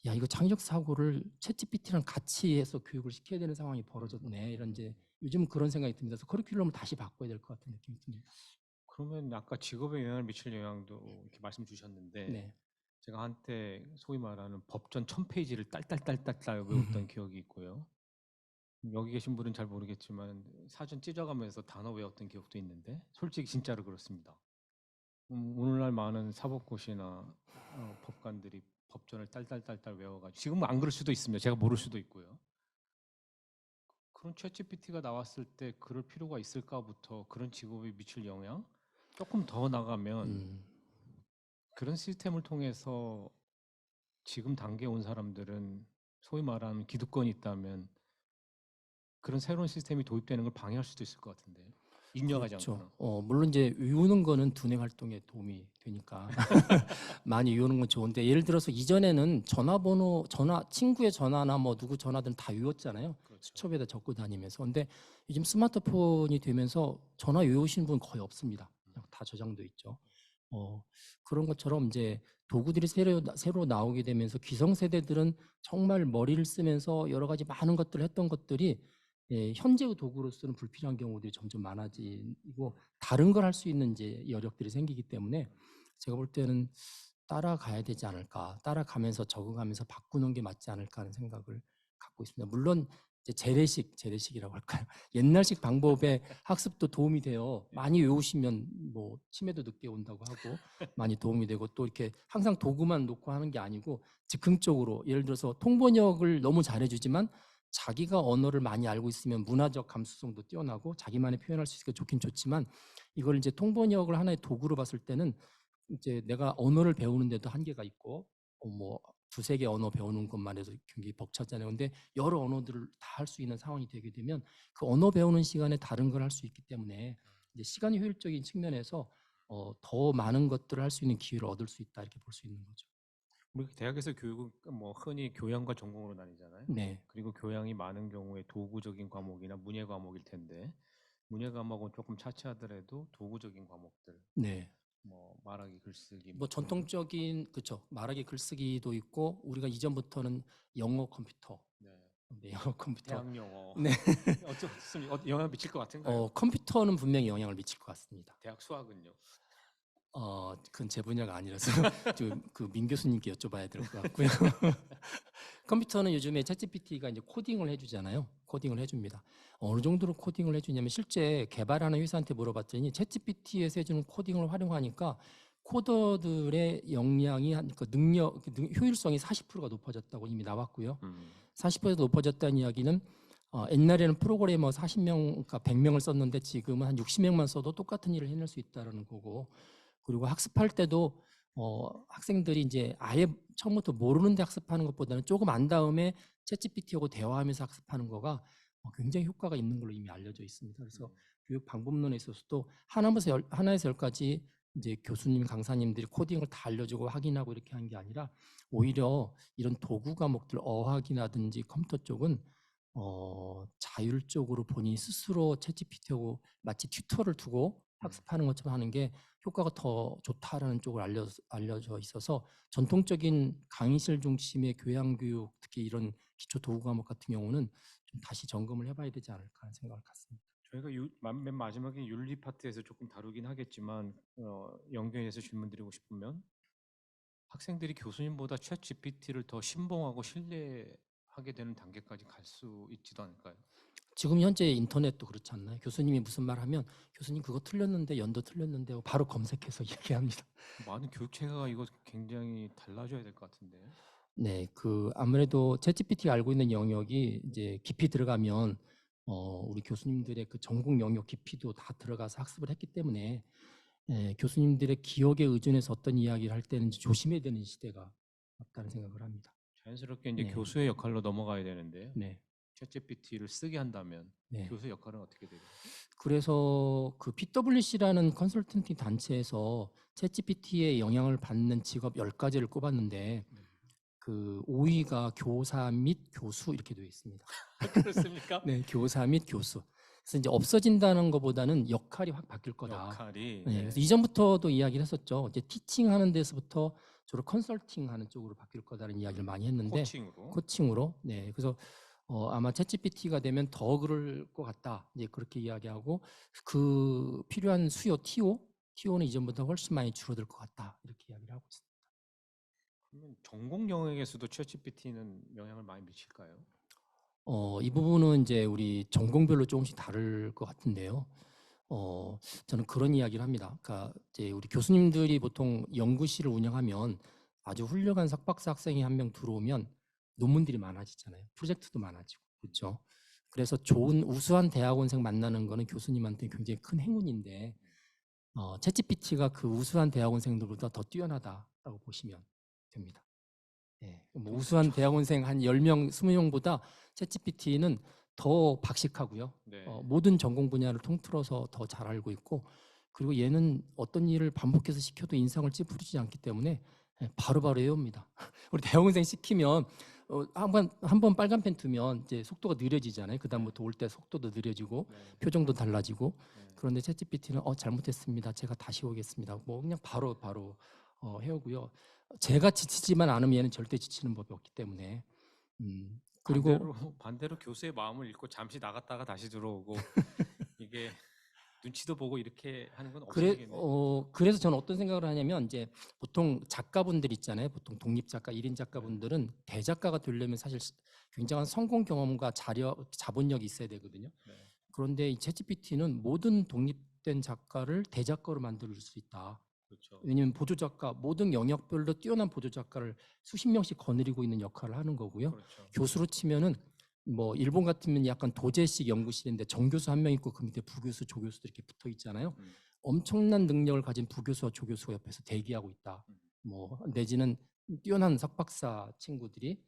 B: 야, 이거 창의적 사고를 챗GPT랑 같이 해서 교육을 시켜야 되는 상황이 벌어졌네. 이런 이제 요즘 그런 생각이 듭니다. 그래서 커리큘럼을 다시 바꿔야 될 것 같은 느낌이 듭니다.
A: 그러면 아까 직업에 영향을 미칠 영향도 이렇게 말씀 주셨는데
B: 네.
A: 제가 한때 소위 말하는 법전 1000페이지를 딸딸딸딸 외웠던 기억이 있고요. 여기 계신 분은 잘 모르겠지만 사전 찢어가면서 단어 외웠던 기억도 있는데 솔직히 진짜로 그렇습니다. 오늘날 많은 사법고시나 법관들이 법전을 딸딸딸딸 외워가지고 지금은 안 그럴 수도 있습니다. 제가 모를 수도 있고요. 그런 챗GPT가 나왔을 때 그럴 필요가 있을까부터 그런 직업에 미칠 영향? 조금 더 나가면 그런 시스템을 통해서 지금 단계에 온 사람들은 소위 말하는 기득권이 있다면 그런 새로운 시스템이 도입되는 걸 방해할 수도 있을 것 같은데 입력하지
B: 그렇죠.
A: 않거나.
B: 물론 이제 외우는 거는 두뇌 활동에 도움이 되니까 많이 외우는 건 좋은데 예를 들어서 이전에는 친구의 전화나 뭐 누구 전화든 다 외웠잖아요.
A: 그렇죠.
B: 수첩에다 적고 다니면서. 근데 요즘 스마트폰이 되면서 전화 외우시는 분 거의 없습니다. 그냥 다 저장돼 있죠. 그런 것처럼 이제 도구들이 새로 나오게 되면서 기성세대들은 정말 머리를 쓰면서 여러 가지 많은 것들을 했던 것들이 현재의 도구로서는 불필요한 경우들이 점점 많아지고 다른 걸 할 수 있는 이제 여력들이 생기기 때문에 제가 볼 때는 따라가야 되지 않을까, 따라가면서 적응하면서 바꾸는 게 맞지 않을까 하는 생각을 갖고 있습니다. 물론 이제 재래식이라고 할까요? 옛날식 방법의 학습도 도움이 돼요. 많이 외우시면 뭐 치매도 늦게 온다고 하고 많이 도움이 되고 또 이렇게 항상 도구만 놓고 하는 게 아니고 즉흥적으로 예를 들어서 통번역을 너무 잘해주지만 자기가 언어를 많이 알고 있으면 문화적 감수성도 뛰어나고 자기만의 표현할 수 있으니까 좋긴 좋지만 이걸 이제 통번역을 하나의 도구로 봤을 때는 이제 내가 언어를 배우는데도 한계가 있고 뭐 두세 개 언어 배우는 것만 해도 굉장히 벅차잖아요. 근데 여러 언어들을 다 할 수 있는 상황이 되게 되면 그 언어 배우는 시간에 다른 걸 할 수 있기 때문에 이제 시간 효율적인 측면에서 더 많은 것들을 할 수 있는 기회를 얻을 수 있다 이렇게 볼 수 있는 거죠.
A: 우리 대학에서 교육은 뭐 흔히 교양과 전공으로 나뉘잖아요.
B: 네.
A: 그리고 교양이 많은 경우에 도구적인 과목이나 문예 과목일 텐데 문예 과목은 조금 차치하더라도 도구적인 과목들,
B: 네.
A: 뭐 말하기, 글쓰기,
B: 뭐 전통적인 그렇죠. 말하기 글쓰기도 있고 우리가 이전부터는 영어 컴퓨터,
A: 네.
B: 네, 영어 컴퓨터.
A: 대학 영어
B: 네.
A: 어떻습니까? 영향 미칠 것 같은가요?
B: 컴퓨터는 분명히 영향을 미칠 것 같습니다.
A: 대학 수학은요?
B: 그건 제 분야가 아니라서 좀 그 민 교수님께 여쭤봐야 될 것 같고요. 컴퓨터는 요즘에 챗GPT가 이제 코딩을 해주잖아요. 코딩을 해줍니다. 어느 정도로 코딩을 해주냐면 실제 개발하는 회사한테 물어봤더니 챗GPT에서 해주는 코딩을 활용하니까 코더들의 역량이 그 효율성이 40%가 높아졌다고 이미 나왔고요. 40% 높아졌다는 이야기는 옛날에는 프로그래머 40명, 그러니까 100명을 썼는데 지금은 한 60명만 써도 똑같은 일을 해낼 수 있다는 거고, 그리고 학습할 때도 학생들이 이제 아예 처음부터 모르는데 학습하는 것보다는 조금 안 다음에 챗GPT하고 대화하면서 학습하는 거가 굉장히 효과가 있는 걸로 이미 알려져 있습니다. 그래서 교육 방법론에 있어서도 하나에서 열까지 이제 교수님, 강사님들이 코딩을 다 알려주고 확인하고 이렇게 하는 게 아니라 오히려 이런 도구 과목들 어학이라든지 컴퓨터 쪽은 자율적으로 본인이 스스로 챗GPT하고 마치 튜터를 두고 학습하는 것처럼 하는 게 효과가 더 좋다라는 쪽을 알려져 있어서 전통적인 강의실 중심의 교양교육, 특히 이런 기초 도구 과목 같은 경우는 좀 다시 점검을 해봐야 되지 않을까 하는 생각을 갖습니다.
A: 저희가 맨 마지막에 윤리 파트에서 조금 다루긴 하겠지만 연계해서 질문 드리고 싶으면 학생들이 교수님보다 챗 GPT를 더 신봉하고 신뢰하게 되는 단계까지 갈 수 있지도 않을까요?
B: 지금 현재 인터넷도 그렇지 않나요? 교수님이 무슨 말 하면 교수님 그거 틀렸는데 연도 틀렸는데 하고 바로 검색해서 얘기합니다.
A: 많은 교육 체계가 이거 굉장히 달라져야 될 것 같은데.
B: 네, 아무래도 챗GPT가 알고 있는 영역이 이제 깊이 들어가면 우리 교수님들의 그 전공 영역 깊이도 다 들어가서 학습을 했기 때문에 교수님들의 기억에 의존해서 어떤 이야기를 할 때는 조심해야 되는 시대가 왔다는 생각을 합니다.
A: 자연스럽게 이제
B: 네.
A: 교수의 역할로 넘어가야 되는데
B: 네.
A: 챗 GPT를 쓰게 한다면
B: 네.
A: 교수의 역할은 어떻게 되죠?
B: 그래서 그 PwC라는 컨설턴팅 단체에서 챗GPT의 영향을 받는 직업 10가지를 꼽았는데 그 5위가 교사 및 교수 이렇게 되어 있습니다.
A: 그렇습니까?
B: 네, 교사 및 교수. 그래서 이제 없어진다는 것보다는 역할이 확 바뀔 거다.
A: 역할이.
B: 네, 그래서 이전부터도 이야기를 했었죠. 이제 티칭하는 데서부터 주로 컨설팅하는 쪽으로 바뀔 거다라는 이야기를 많이 했는데 코칭으로. 네, 그래서 아마 챗GPT가 되면 더 그럴 것 같다. 이제 그렇게 이야기하고 그 필요한 수요 TO는 이전보다 훨씬 많이 줄어들 것 같다. 이렇게 이야기를 하고 있습니다.
A: 그러면 전공 영역에서도 챗 GPT는 영향을 많이 미칠까요?
B: 이 부분은 이제 우리 전공별로 조금씩 다를 것 같은데요. 저는 그런 이야기를 합니다. 그러니까 이제 우리 교수님들이 보통 연구실을 운영하면 아주 훌륭한 석박사 학생이 한 명 들어오면 논문들이 많아지잖아요. 프로젝트도 많아지고. 그렇죠? 그래서 좋은 우수한 대학원생 만나는 거는 교수님한테 굉장히 큰 행운인데 챗GPT가 그 우수한 대학원생들보다 더 뛰어나다라고 보시면 됩니다. 네, 뭐 우수한 대학원생 한 10명, 20명보다 챗GPT는 더 박식하고요.
A: 네.
B: 모든 전공 분야를 통틀어서 더 잘 알고 있고, 그리고 얘는 어떤 일을 반복해서 시켜도 인상을 찌푸리지 않기 때문에 바로바로 외웁니다. 우리 대학원생 시키면 한번 빨간 펜 두면 이제 속도가 느려지잖아요. 그다음부터 올 때 속도도 느려지고 표정도 달라지고. 그런데 챗GPT는 잘못했습니다. 제가 다시 오겠습니다. 뭐 그냥 바로 해오고요. 제가 지치지만 않으면 얘는 절대 지치는 법이 없기 때문에. 그리고
A: 반대로 교수의 마음을 읽고 잠시 나갔다가 다시 들어오고 이게 눈치도 보고 이렇게 하는 건 없어지겠네요.
B: 그래서 저는 어떤 생각을 하냐면 이제 보통 작가분들 있잖아요. 보통 독립 작가, 1인 작가분들은 대작가가 되려면 사실 굉장한 성공 경험과 자본력이 있어야 되거든요. 그런데 이 챗GPT는 모든 독립된 작가를 대작가로 만들 수 있다.
A: 그렇죠.
B: 왜냐하면 보조작가, 모든 영역별로 뛰어난 보조작가를 수십 명씩 거느리고 있는 역할을 하는 거고요.
A: 그렇죠.
B: 교수로 치면은 뭐 일본 같으면 약간 도제식 연구실인데 정교수 한 명 있고 그 밑에 부교수, 조교수들이 이렇게 붙어 있잖아요. 엄청난 능력을 가진 부교수와 조교수가 옆에서 대기하고 있다. 뭐 내지는 뛰어난 석박사 친구들이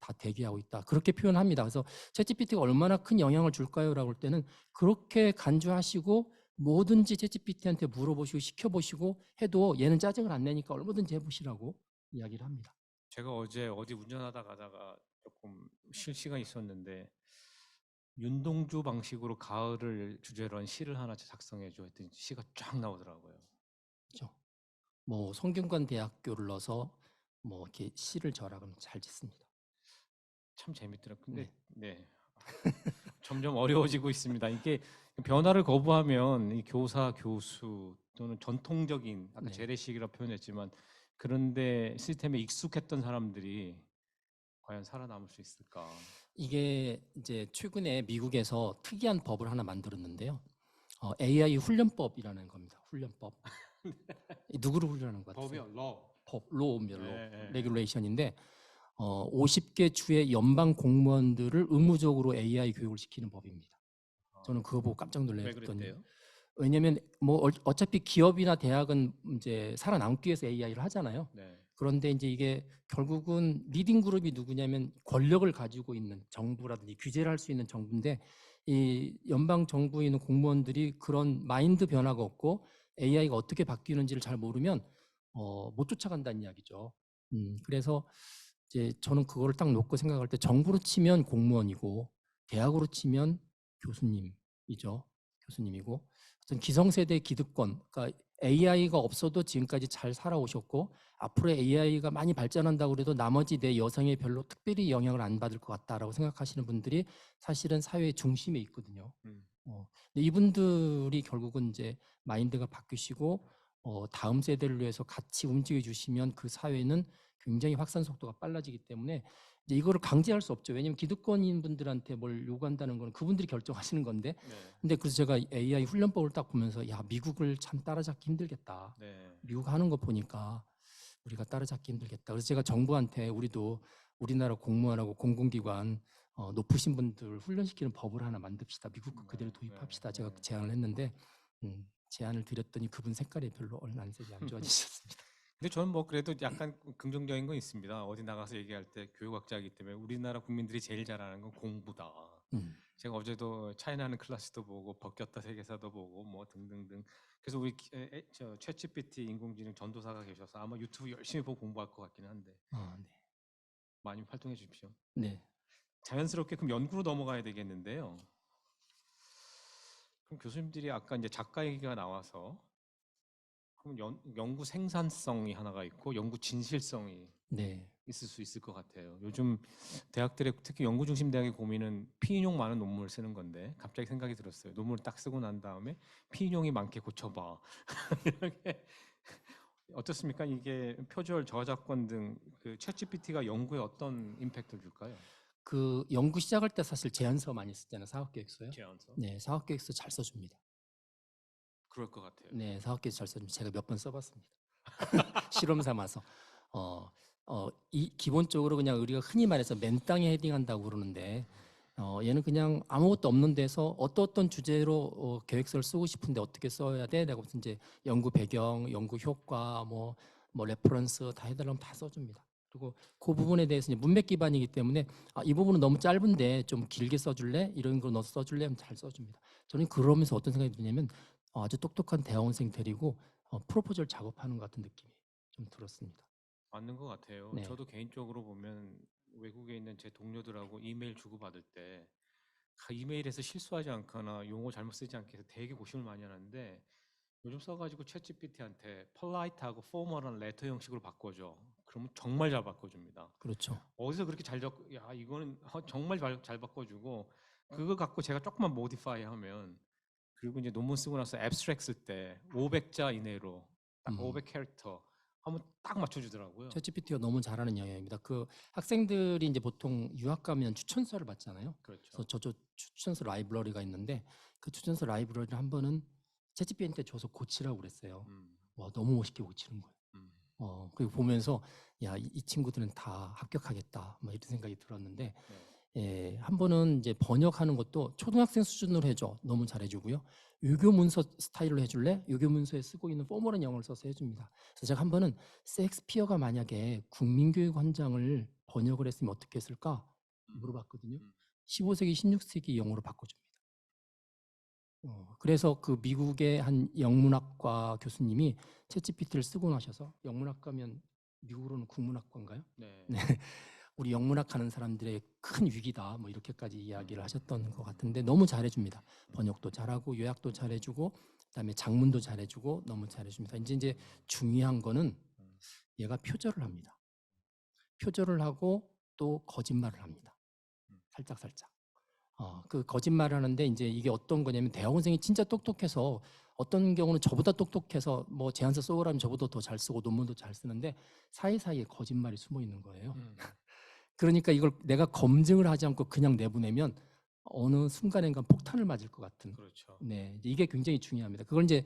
B: 다 대기하고 있다. 그렇게 표현합니다. 그래서 챗GPT가 얼마나 큰 영향을 줄까요?라고 할 때는 그렇게 간주하시고 뭐든지 챗GPT한테 물어보시고 시켜보시고 해도 얘는 짜증을 안 내니까 얼마든지 해보시라고 이야기를 합니다.
A: 제가 어제 어디 운전하다 가다가 조금 쉴 시간이 있었는데 윤동주 방식으로 가을을 주제로 한 시를 하나 작성해줘 했더니 시가 쫙 나오더라고요.
B: 그렇죠. 뭐 성균관 대학교를 넣어서 뭐 이렇게 시를 저라면 잘 짓습니다.
A: 참 재밌더라고요. 근데 네. 점점 어려워지고 있습니다. 이게 변화를 거부하면 이 교사, 교수 또는 전통적인 아까
B: 네.
A: 재래식이라고 표현했지만 그런데 시스템에 익숙했던 사람들이 과연 살아남을 수 있을까?
B: 이게 이제 최근에 미국에서 특이한 법을 하나 만들었는데요. AI 훈련법이라는 겁니다. 훈련법. 이 누구를 훈련하는 것 같으세요?
A: 법이요, 러.
B: 법, 로입니다. 로.
A: 예, 예, 예.
B: 레귤레이션인데 50개 주의 연방 공무원들을 의무적으로 AI 교육을 시키는 법입니다. 저는 그거 보고 깜짝
A: 왜
B: 놀랐더니
A: 그랬대요?
B: 왜냐하면 뭐 어차피 기업이나 대학은 이제 살아남기 위해서 AI를 하잖아요.
A: 네.
B: 그런데 이제 이게 결국은 리딩 그룹이 누구냐면 권력을 가지고 있는 정부라든지 규제를 할 수 있는 정부인데 이 연방 정부에 있는 공무원들이 그런 마인드 변화가 없고 AI가 어떻게 바뀌는지를 잘 모르면 못 쫓아간다는 이야기죠. 그래서 이제 저는 그거를 딱 놓고 생각할 때 정부로 치면 공무원이고 대학으로 치면 교수님이죠. 교수님이고 어떤 기성세대 기득권, 그러니까 AI가 없어도 지금까지 잘 살아오셨고 앞으로 AI가 많이 발전한다고 그래도 나머지 내 여성에 별로 특별히 영향을 안 받을 것 같다라고 생각하시는 분들이 사실은 사회의 중심에 있거든요. 근데 이분들이 결국은 이제 마인드가 바뀌시고 다음 세대를 위해서 같이 움직여 주시면 그 사회는 굉장히 확산 속도가 빨라지기 때문에 이제 이거를 강제할 수 없죠. 왜냐하면 기득권인 분들한테 뭘 요구한다는 건 그분들이 결정하시는 건데.
A: 네.
B: 근데 그래서 제가 AI 훈련법을 딱 보면서 야 미국을 참 따라잡기 힘들겠다.
A: 네.
B: 미국 하는 거 보니까 우리가 따라잡기 힘들겠다. 그래서 제가 정부한테 우리도 우리나라 공무원하고 공공기관 높으신 분들 훈련시키는 법을 하나 만듭시다. 미국 거 그대로 도입합시다. 제가
A: 네.
B: 제안을 했는데 제안을 드렸더니 그분 색깔이 별로 얼난색이 안 좋아지셨습니다.
A: 근데 저는 뭐 그래도 약간 긍정적인 건 있습니다. 어디 나가서 얘기할 때 교육학자이기 때문에 우리나라 국민들이 제일 잘하는 건 공부다. 제가 어제도 차이나는 클래스도 보고 벗겼다 세계사도 보고 뭐 등등등. 그래서 우리 저 챗GPT 인공지능 전도사가 계셔서 아마 유튜브 열심히 보고 공부할 것 같기는 한데
B: 네.
A: 많이 활동해 주십시오.
B: 네.
A: 자연스럽게 그럼 연구로 넘어가야 되겠는데요. 그럼 교수님들이 아까 이제 작가 얘기가 나와서 그럼 연구 생산성이 하나가 있고 연구 진실성이
B: 네.
A: 있을 수 있을 것 같아요. 요즘 대학들의 특히 연구 중심 대학의 고민은 피인용 많은 논문을 쓰는 건데 갑자기 생각이 들었어요. 논문을 딱 쓰고 난 다음에 피인용이 많게 고쳐봐. 이렇게 어떻습니까? 이게 표절, 저작권 등 그 챗GPT가 연구에 어떤 임팩트를 줄까요?
B: 그 연구 시작할 때 사실 제안서 많이 쓰잖아요. 사업계획서요.
A: 제안서?
B: 네, 사업계획서 잘 써줍니다.
A: 그럴 것 같아요.
B: 네, 사업계획서 잘 써줍니다. 제가 몇 번 써봤습니다. 실험 삼아서. 이 기본적으로 그냥 우리가 흔히 말해서 맨땅에 헤딩한다고 그러는데 얘는 그냥 아무것도 없는 데서 어떤 주제로 계획서를 쓰고 싶은데 어떻게 써야 돼? 내가 무슨 이제 연구 배경, 연구 효과, 뭐 레퍼런스 다 해달라면 다 써줍니다. 그리고 그 부분에 대해서 이제 문맥 기반이기 때문에 이 부분은 너무 짧은데 좀 길게 써줄래? 이런 거 넣어서 써줄래? 하면 잘 써줍니다. 저는 그러면서 어떤 생각이 드냐면 아주 똑똑한 대학원생 데리고 프로포절 작업하는 것 같은 느낌이 좀 들었습니다.
A: 맞는 것 같아요.
B: 네.
A: 저도 개인적으로 보면 외국에 있는 제 동료들하고 이메일 주고받을 때 이메일에서 실수하지 않거나 용어 잘못 쓰지 않게 해서 되게 고심을 많이 하는데 요즘 써가지고 챗GPT한테 폴라이트하고 포멀한 레터 형식으로 바꿔줘. 그러면 정말 잘 바꿔줍니다.
B: 그렇죠.
A: 어디서 그렇게 야 이거는 정말 잘 바꿔주고 그거 갖고 제가 조금만 모디파이 하면 그리고 이제 논문 쓰고 나서 앱스트랙 쓸 때 500자 이내로 딱 500캐릭터 하면 딱 맞춰주더라고요.
B: 챗GPT가 너무 잘하는 영역입니다. 그 학생들이 이제 보통 유학 가면 추천서를 받잖아요.
A: 그렇죠.
B: 그래서 저쪽 추천서 라이브러리가 있는데 그 추천서 라이브러리를 한 번은 챗GPT한테 줘서 고치라고 그랬어요. 와, 너무 멋있게 고치는 거예요. 그리고 보면서 야, 이 친구들은 다 합격하겠다. 뭐 이런 생각이 들었는데 한 번은 이제 번역하는 것도 초등학생 수준으로 해줘. 너무 잘해주고요. 유교 문서 스타일로 해줄래? 유교 문서에 쓰고 있는 포멀한 영어를 써서 해줍니다. 그래서 제가 한 번은 셰익스피어가 만약에 국민교육 헌장을 번역을 했으면 어떻게 했을까 물어봤거든요. 15세기, 16세기 영어로 바꿔줍니다. 그래서 그 미국의 한 영문학과 교수님이 챗GPT를 쓰고 나셔서 영문학과면 미국으로는 국문학과인가요?
A: 네.
B: 네. 우리 영문학 하는 사람들의 큰 위기다 뭐 이렇게까지 이야기를 하셨던 것 같은데 너무 잘해줍니다. 번역도 잘하고 요약도 잘해주고 그다음에 장문도 잘해주고 너무 잘해줍니다. 이제 중요한 거는 얘가 표절을 합니다. 표절을 하고 또 거짓말을 합니다. 살짝. 그 거짓말을 하는데 이제 이게 어떤 거냐면 대학원생이 진짜 똑똑해서 어떤 경우는 저보다 똑똑해서 뭐 제안서 써오라면 저보다 더 잘 쓰고 논문도 잘 쓰는데 사이사이에 거짓말이 숨어 있는 거예요. 그러니까 이걸 내가 검증을 하지 않고 그냥 내보내면 어느 순간인가 폭탄을 맞을 것 같은.
A: 그렇죠.
B: 네, 이게 굉장히 중요합니다. 그걸 이제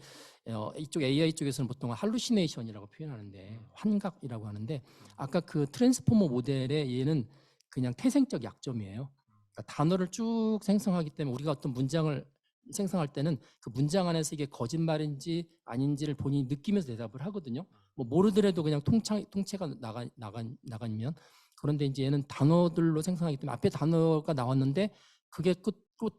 B: 이쪽 AI 쪽에서는 보통 할루시네이션이라고 표현하는데 환각이라고 하는데 아까 그 트랜스포머 모델의 얘는 그냥 태생적 약점이에요. 그러니까 단어를 쭉 생성하기 때문에 우리가 어떤 문장을 생성할 때는 그 문장 안에서 이게 거짓말인지 아닌지를 본인이 느끼면서 대답을 하거든요. 뭐 모르더라도 그냥 통째가 나가면 그런데 이제 얘는 단어들로 생성하기 때문에 앞에 단어가 나왔는데 그게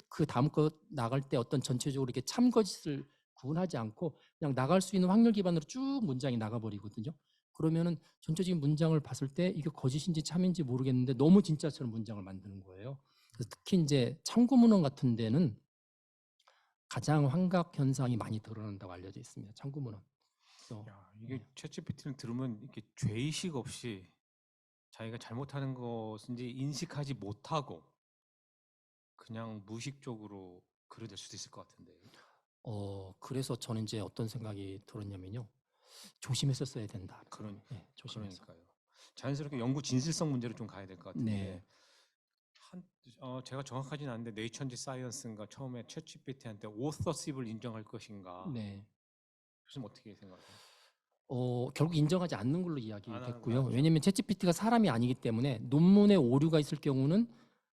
B: 그 다음 거 나갈 때 어떤 전체적으로 이렇게 참거짓을 구분하지 않고 그냥 나갈 수 있는 확률 기반으로 쭉 문장이 나가버리거든요. 그러면은 전체적인 문장을 봤을 때 이게 거짓인지 참인지 모르겠는데 너무 진짜처럼 문장을 만드는 거예요. 그래서 특히 이제 참고문헌 같은 데는 가장 환각 현상이 많이 드러난다고 알려져 있습니다. 참고문헌. 그래서
A: 야, 이게 챗GPT는 들으면 이렇게 죄의식 없이 자기가 잘못하는 것인지 인식하지 못하고 그냥 무의식적으로 글을 낼 수도 있을 것 같은데.
B: 그래서 저는 이제 어떤 생각이 들었냐면요. 조심해서 써야 된다. 네, 조심해서.
A: 그러니까요. 자연스럽게 연구 진실성 문제로 좀 가야 될 것 같은데
B: 네.
A: 제가 정확하진 않은데 네이처인지 사이언스인가 처음에 챗GPT한테 오서십을 인정할 것인가.
B: 네.
A: 교수님 어떻게 생각하세요?
B: 결국 인정하지 않는 걸로
A: 안 하는
B: 이야기됐고요.
A: 거 맞죠?
B: 왜냐하면 챗GPT가 사람이 아니기 때문에 논문에 오류가 있을 경우는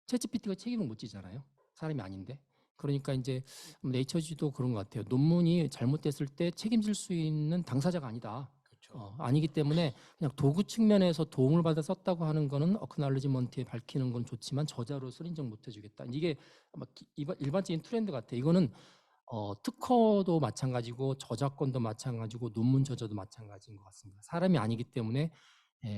B: 챗GPT가 책임을 못 지잖아요. 사람이 아닌데. 그러니까 이제 네이처지도 그런 것 같아요. 논문이 잘못됐을 때 책임질 수 있는 당사자가 아니다.
A: 그렇죠.
B: 아니기 때문에 그냥 도구 측면에서 도움을 받아 썼다고 하는 거는 어크날리지먼트에 밝히는 건 좋지만 저자로서는 인정 못 해주겠다. 이게 아마 일반적인 트렌드 같아요. 이거는 특허도 마찬가지고 저작권도 마찬가지고 논문 저자도 마찬가지인 것 같습니다. 사람이 아니기 때문에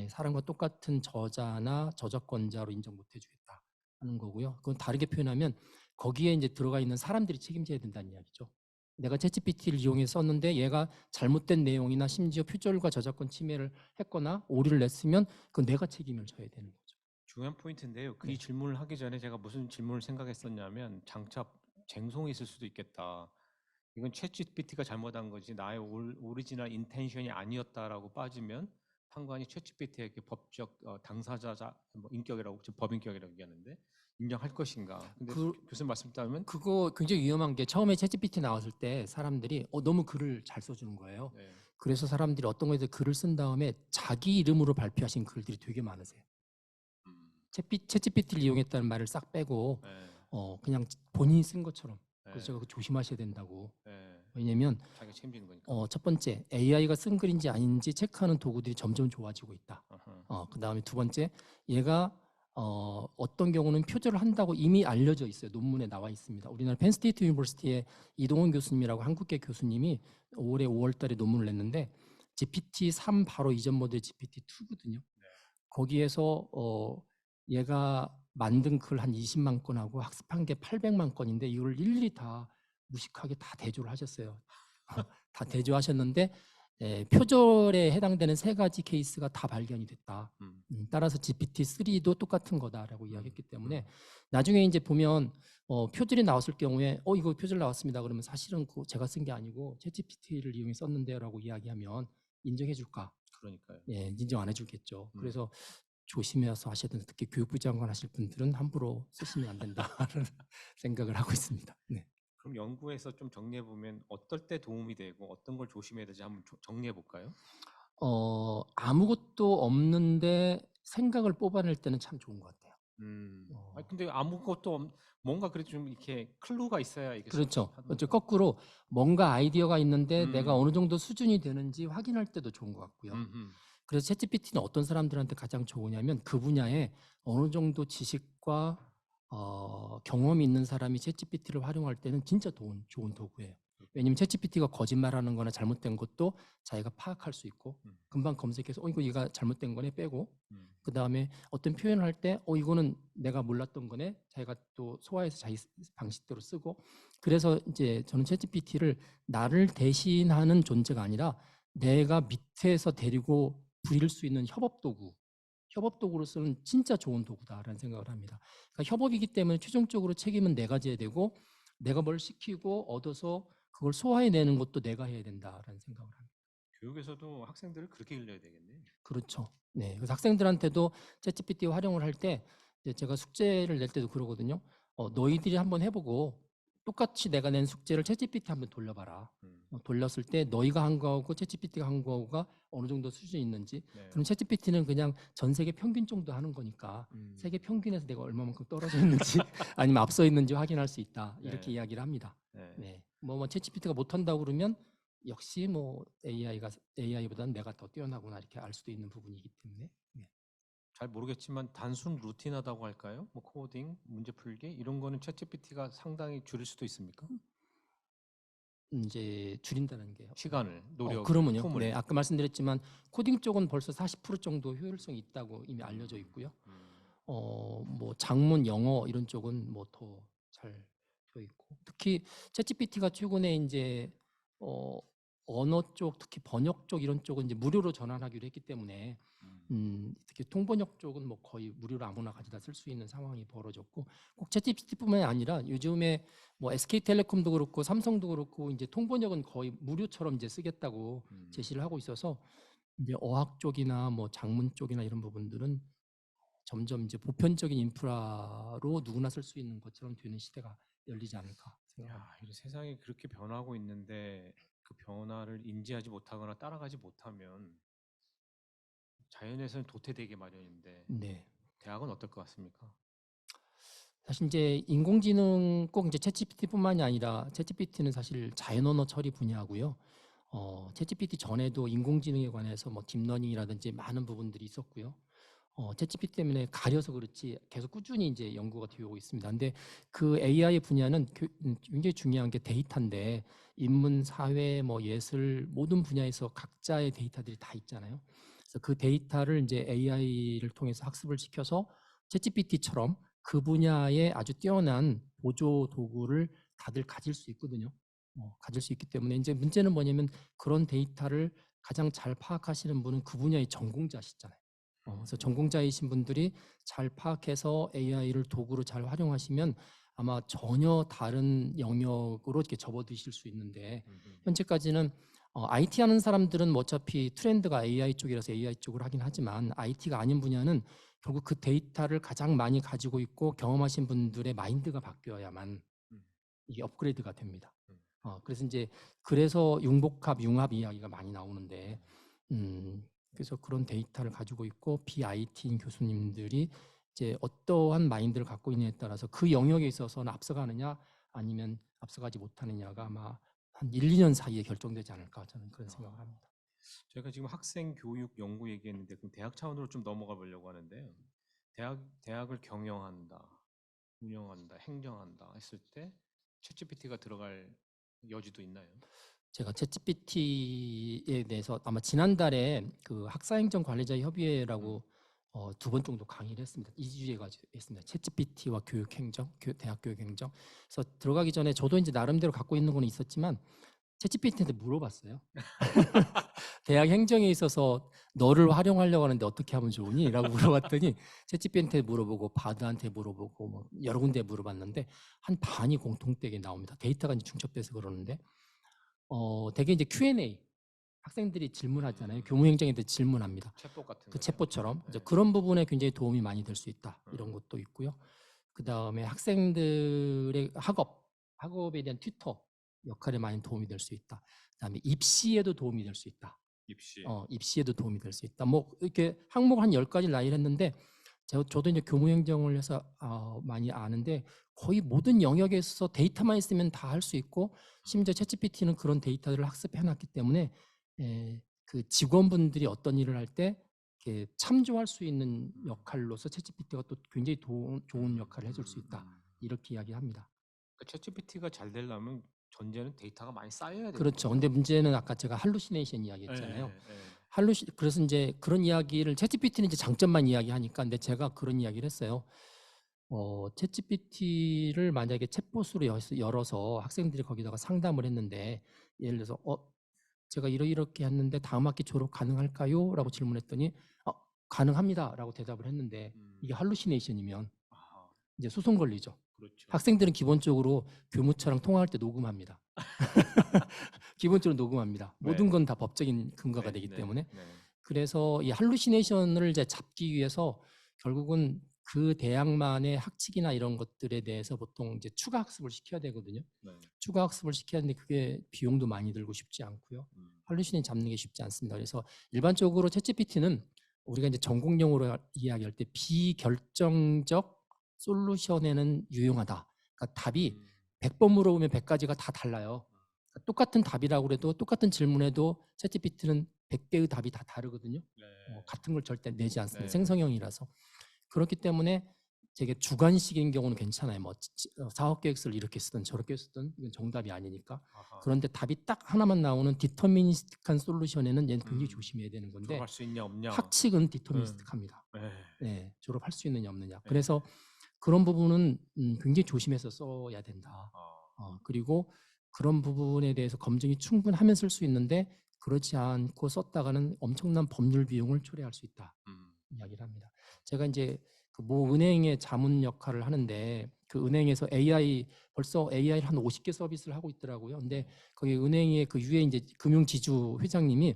B: 사람과 똑같은 저자나 저작권자로 인정 못 해주겠다 하는 거고요. 그건 다르게 표현하면 거기에 이제 들어가 있는 사람들이 책임져야 된다는 이야기죠. 내가 챗GPT를 이용해서 썼는데 얘가 잘못된 내용이나 심지어 표절과 저작권 침해를 했거나 오류를 냈으면 그건 내가 책임을 져야 되는 거죠.
A: 중요한 포인트인데요. 이
B: 네.
A: 질문을 하기 전에 제가 무슨 질문을 생각했었냐면 장차 쟁송이 있을 수도 있겠다. 이건 챗GPT가 잘못한 거지 나의 오리지널 인텐션이 아니었다라고 빠지면 판관이 챗GPT에게 법적 당사자 뭐 인격이라고 지금 법인격이라고 얘기하는데 인정할 것인가. 근데 교수님 말씀 따르면
B: 그거 굉장히 위험한 게 처음에 챗GPT 나왔을 때 사람들이 너무 글을 잘 써주는 거예요.
A: 네.
B: 그래서 사람들이 어떤 거에서 글을 쓴 다음에 자기 이름으로 발표하신 글들이 되게 많으세요. 챗GPT를 이용했다는 말을 싹 빼고
A: 네.
B: 그냥 본인이 쓴 것처럼.
A: 네.
B: 그래서 그거 조심하셔야 된다고.
A: 네.
B: 왜냐면
A: 자기가 책임지는 거니까.
B: 첫 번째 AI가 쓴 글인지 아닌지 체크하는 도구들이 점점 좋아지고 있다. 그다음에 두 번째 얘가 어떤 경우는 표절을 한다고 이미 알려져 있어요. 논문에 나와 있습니다. 우리나라 펜스테이트 유니버시티의 이동원 교수님이라고 한국계 교수님이 올해 5월 달에 논문을 냈는데 GPT-3 바로 이전 모델 GPT-2거든요. 거기에서 얘가 만든 글 한 20만 건하고 학습한 게 800만 건인데 이걸 일일이 다 무식하게 다 대조를 하셨어요. 다 대조하셨는데 표절에 해당되는 3가지 케이스가 다 발견이 됐다. 따라서 GPT-3도 똑같은 거다라고 이야기했기 때문에 나중에 이제 보면 표절이 나왔을 경우에 이거 표절 나왔습니다. 그러면 사실은 제가 쓴 게 아니고 챗GPT를 이용해 썼는데요라고 이야기하면 인정해 줄까?
A: 그러니까요.
B: 예, 인정 안 해주겠죠. 그래서 조심해서 하셔야 된다. 특히 교육부 장관 하실 분들은 함부로 쓰시면 안 된다는 생각을 하고 있습니다. 네.
A: 그럼 연구에서 좀 정리해 보면 어떨 때 도움이 되고 어떤 걸 조심해야 되지 한번 정리해 볼까요?
B: 아무것도 없는데 생각을 뽑아낼 때는 참 좋은 것 같아요.
A: 근데 아무것도 뭔가 그래도 좀 이렇게 클루가 있어야 이게
B: 그렇죠.
A: 하는
B: 저 거꾸로 뭔가 아이디어가 있는데
A: 음.
B: 내가 어느 정도 수준이 되는지 확인할 때도 좋은 것 같고요. 그래서 챗GPT는 어떤 사람들한테 가장 좋으냐면 그 분야에 어느 정도 지식과 경험이 있는 사람이 챗GPT를 활용할 때는 진짜 좋은 도구예요. 왜냐하면 챗GPT가 거짓말하는 거나 잘못된 것도 자기가 파악할 수 있고 금방 검색해서 이거 얘가 잘못된 거네 빼고 그 다음에 어떤 표현을 할 때 이거는 내가 몰랐던 거네 자기가 또 소화해서 자기 방식대로 쓰고 그래서 이제 저는 챗GPT를 나를 대신하는 존재가 아니라 내가 밑에서 데리고 부릴 수 있는 협업도구로서는 진짜 좋은 도구다라는 생각을 합니다. 그러니까 협업이기 때문에 최종적으로 책임은 내가 져야 되고 내가 뭘 시키고 얻어서 그걸 소화해내는 것도 내가 해야 된다라는 생각을 합니다.
A: 교육에서도 학생들을 그렇게 길러야 되겠네.
B: 그렇죠. 네. 그래서 학생들한테도 챗GPT 활용을 할 때 제가 숙제를 낼 때도 그러거든요. 너희들이 한번 해보고 똑같이 내가 낸 숙제를 챗GPT 한번 돌려봐라. 돌렸을 때 너희가 한 거하고 챗GPT가 한 거가 어느 정도 수준이 있는지.
A: 네.
B: 그럼 챗GPT는 그냥 전 세계 평균 정도 하는 거니까 세계 평균에서 내가 얼마만큼 떨어져 있는지 아니면 앞서 있는지 확인할 수 있다. 이렇게
A: 네.
B: 이야기를 합니다.
A: 네.
B: 네. 뭐 챗GPT가 못한다고 그러면 역시 뭐 AI보다는 내가 더 뛰어나구나 이렇게 알 수도 있는 부분이기 때문에. 네.
A: 잘 모르겠지만 단순 루틴하다고 할까요? 뭐 코딩, 문제 풀기 이런 거는 챗GPT가 상당히 줄일 수도 있습니까?
B: 이제 줄인다는 게
A: 시간을, 노력을,
B: 그러면요.
A: 품을.
B: 네, 아까 말씀드렸지만 코딩 쪽은 벌써 40% 정도 효율성이 있다고 이미 알려져 있고요. 뭐 작문, 영어 이런 쪽은 뭐 더 잘 되어 있고, 특히 챗GPT가 최근에 이제 언어 쪽, 특히 번역 쪽 이런 쪽은 이제 무료로 전환하기로 했기 때문에 특히 통번역 쪽은 뭐 거의 무료로 아무나 가져다 쓸 수 있는 상황이 벌어졌고, 꼭 챗GPT뿐만이 아니라 요즘에 뭐 SK텔레콤도 그렇고 삼성도 그렇고 이제 통번역은 거의 무료처럼 이제 쓰겠다고 제시를 하고 있어서 이제 어학 쪽이나 뭐 작문 쪽이나 이런 부분들은 점점 이제 보편적인 인프라로 누구나 쓸 수 있는 것처럼 되는 시대가 열리지 않을까 생각합니다.
A: 야, 이 세상이 그렇게 변하고 있는데 그 변화를 인지하지 못하거나 따라가지 못하면 자연에서는 도태되게 마련인데
B: 네.
A: 대학은 어떨 것 같습니까?
B: 사실 이제 인공지능 꼭 이제 챗GPT뿐만이 아니라 챗GPT는 사실 자연 언어 처리 분야고요. 챗GPT 전에도 인공지능에 관해서 뭐 딥러닝이라든지 많은 부분들이 있었고요. 챗GPT 때문에 가려서 그렇지 계속 꾸준히 이제 연구가 되고 있습니다. 근데 그 AI 분야는 굉장히 중요한 게 데이터인데 인문, 사회, 뭐 예술 모든 분야에서 각자의 데이터들이 다 있잖아요. 그래서 그 데이터를 이제 AI를 통해서 학습을 시켜서 챗GPT처럼 그 분야에 아주 뛰어난 보조 도구를 다들 가질 수 있거든요. 가질 수 있기 때문에 이제 문제는 뭐냐면 그런 데이터를 가장 잘 파악하시는 분은 그 분야의 전공자시잖아요. 그래서 전공자이신 분들이 잘 파악해서 AI를 도구로 잘 활용하시면 아마 전혀 다른 영역으로 이렇게 접어드실 수 있는데, 현재까지는 IT 하는 사람들은 뭐 어차피 트렌드가 AI 쪽이라서 AI 쪽으로 하긴 하지만 IT가 아닌 분야는 결국 그 데이터를 가장 많이 가지고 있고 경험하신 분들의 마인드가 바뀌어야만 이게 업그레이드가 됩니다. 그래서 이제 그래서 융복합, 융합 이야기가 많이 나오는데, 그래서 그런 데이터를 가지고 있고 BIT인 교수님들이 이제 어떠한 마인드를 갖고 있느냐에 따라서 그 영역에 있어서는 앞서가느냐 아니면 앞서가지 못하느냐가 아마 한 1, 2년 사이에 결정되지 않을까 저는 그런 생각을 합니다.
A: 저희가 지금 학생 교육 연구 얘기했는데 그럼 대학 차원으로 좀 넘어가 보려고 하는데요. 대학을 경영한다, 운영한다, 행정한다 했을 때 챗GPT가 들어갈 여지도 있나요?
B: 제가 챗GPT에 대해서 아마 지난달에 그 학사행정관리자협의회라고 2번 정도 강의를 했습니다. 2주에 가지고 했습니다. 챗GPT와 교육행정, 대학 교육행정. 그래서 들어가기 전에 저도 이제 나름대로 갖고 있는 거는 있었지만 챗GPT한테 물어봤어요. 대학 행정에 있어서 너를 활용하려고 하는데 어떻게 하면 좋으니? 라고 물어봤더니 챗GPT한테 물어보고 바드한테 물어보고 뭐 여러 군데 물어봤는데 한 반이 공통되게 나옵니다. 데이터가 이제 중첩돼서 그러는데 대개 이제 Q&A 학생들이 질문하잖아요. 교무행정에도 질문합니다.
A: 챗봇 같은
B: 그
A: 거죠.
B: 챗봇처럼
A: 네.
B: 그런 부분에 굉장히 도움이 많이 될 수 있다. 이런 것도 있고요. 그 다음에 학생들의 학업에 대한 튜터 역할에 많이 도움이 될 수 있다. 그 다음에 입시에도 도움이 될 수 있다.
A: 입시.
B: 입시에도 도움이 될 수 있다. 뭐 이렇게 항목 한 10가지를 나열을 했는데 저도 이제 교무행정을 해서 많이 아는데 거의 모든 영역에 있어서 데이터만 있으면 다 할 수 있고 심지어 챗GPT는 그런 데이터를 학습해 놨기 때문에 그 직원분들이 어떤 일을 할 때 참조할 수 있는 역할로서 챗GPT가 또 굉장히 좋은 역할을 해줄 수 있다. 이렇게 이야기합니다.
A: 그러니까 챗GPT가 잘 되려면 전제는 데이터가 많이 쌓여야 되는
B: 그렇죠.
A: 거죠.
B: 근데 문제는 아까 제가 할루시네이션 이야기했잖아요.
A: 예.
B: 그래서 이제 그런 이야기를 챗GPT는 이제 장점만 이야기하니까 근데 제가 그런 이야기를 했어요. 챗GPT를 만약에 챗봇으로 열어서 학생들이 거기다가 상담을 했는데 예를 들어서 제가 이렇게 했는데 다음 학기 졸업 가능할까요? 라고 질문했더니 가능합니다. 라고 대답을 했는데 이게 할루시네이션이면
A: 아하,
B: 이제 소송 걸리죠.
A: 그렇죠.
B: 학생들은 기본적으로 교무처랑 통화할 때 녹음합니다. 기본적으로 녹음합니다.
A: 네.
B: 모든 건 다 법적인 근거가
A: 네,
B: 되기
A: 네,
B: 때문에.
A: 네.
B: 그래서 이 할루시네이션을 이제 잡기 위해서 결국은 그 대학만의 학칙이나 이런 것들에 대해서 보통 이제 추가 학습을 시켜야 되거든요.
A: 네.
B: 추가 학습을 시켜야 하는데 그게 비용도 많이 들고 쉽지 않고요.
A: 음.
B: 할루시네이션 잡는 게 쉽지 않습니다. 그래서 일반적으로 챗GPT는 우리가 이제 전공용어로 이야기할 때 비결정적 솔루션에는 유용하다. 그러니까 답이 100번 물어보면 100가지가 다 달라요. 그러니까 똑같은 답이라고 해도 똑같은 질문에도 챗GPT는 100개의 답이 다 다르거든요.
A: 네.
B: 같은 걸 절대 내지 않습니다.
A: 네.
B: 생성형이라서. 그렇기 때문에 되게 주관식인 경우는 괜찮아요. 뭐 사업 계획서를 이렇게 쓰든 저렇게 쓰든 이건 정답이 아니니까.
A: 아하.
B: 그런데 답이 딱 하나만 나오는 디터미니스틱한 솔루션에는 얘는 굉장히
A: 음.
B: 조심해야 되는 건데
A: 졸업할 수 있냐 없냐.
B: 학칙은 디터미니스틱합니다.
A: 네.
B: 네, 졸업할 수 있느냐 없느냐.
A: 네.
B: 그래서 그런 부분은 굉장히 조심해서 써야 된다. 그리고 그런 부분에 대해서 검증이 충분하면 쓸 수 있는데 그렇지 않고 썼다가는 엄청난 법률 비용을 초래할 수 있다. 이야기를 합니다. 제가 이제 그 모 은행의 자문 역할을 하는데 그 은행에서 벌써 AI를 한 50개 서비스를 하고 있더라고요. 근데 거기 은행의 그 유해 이제 금융지주 회장님이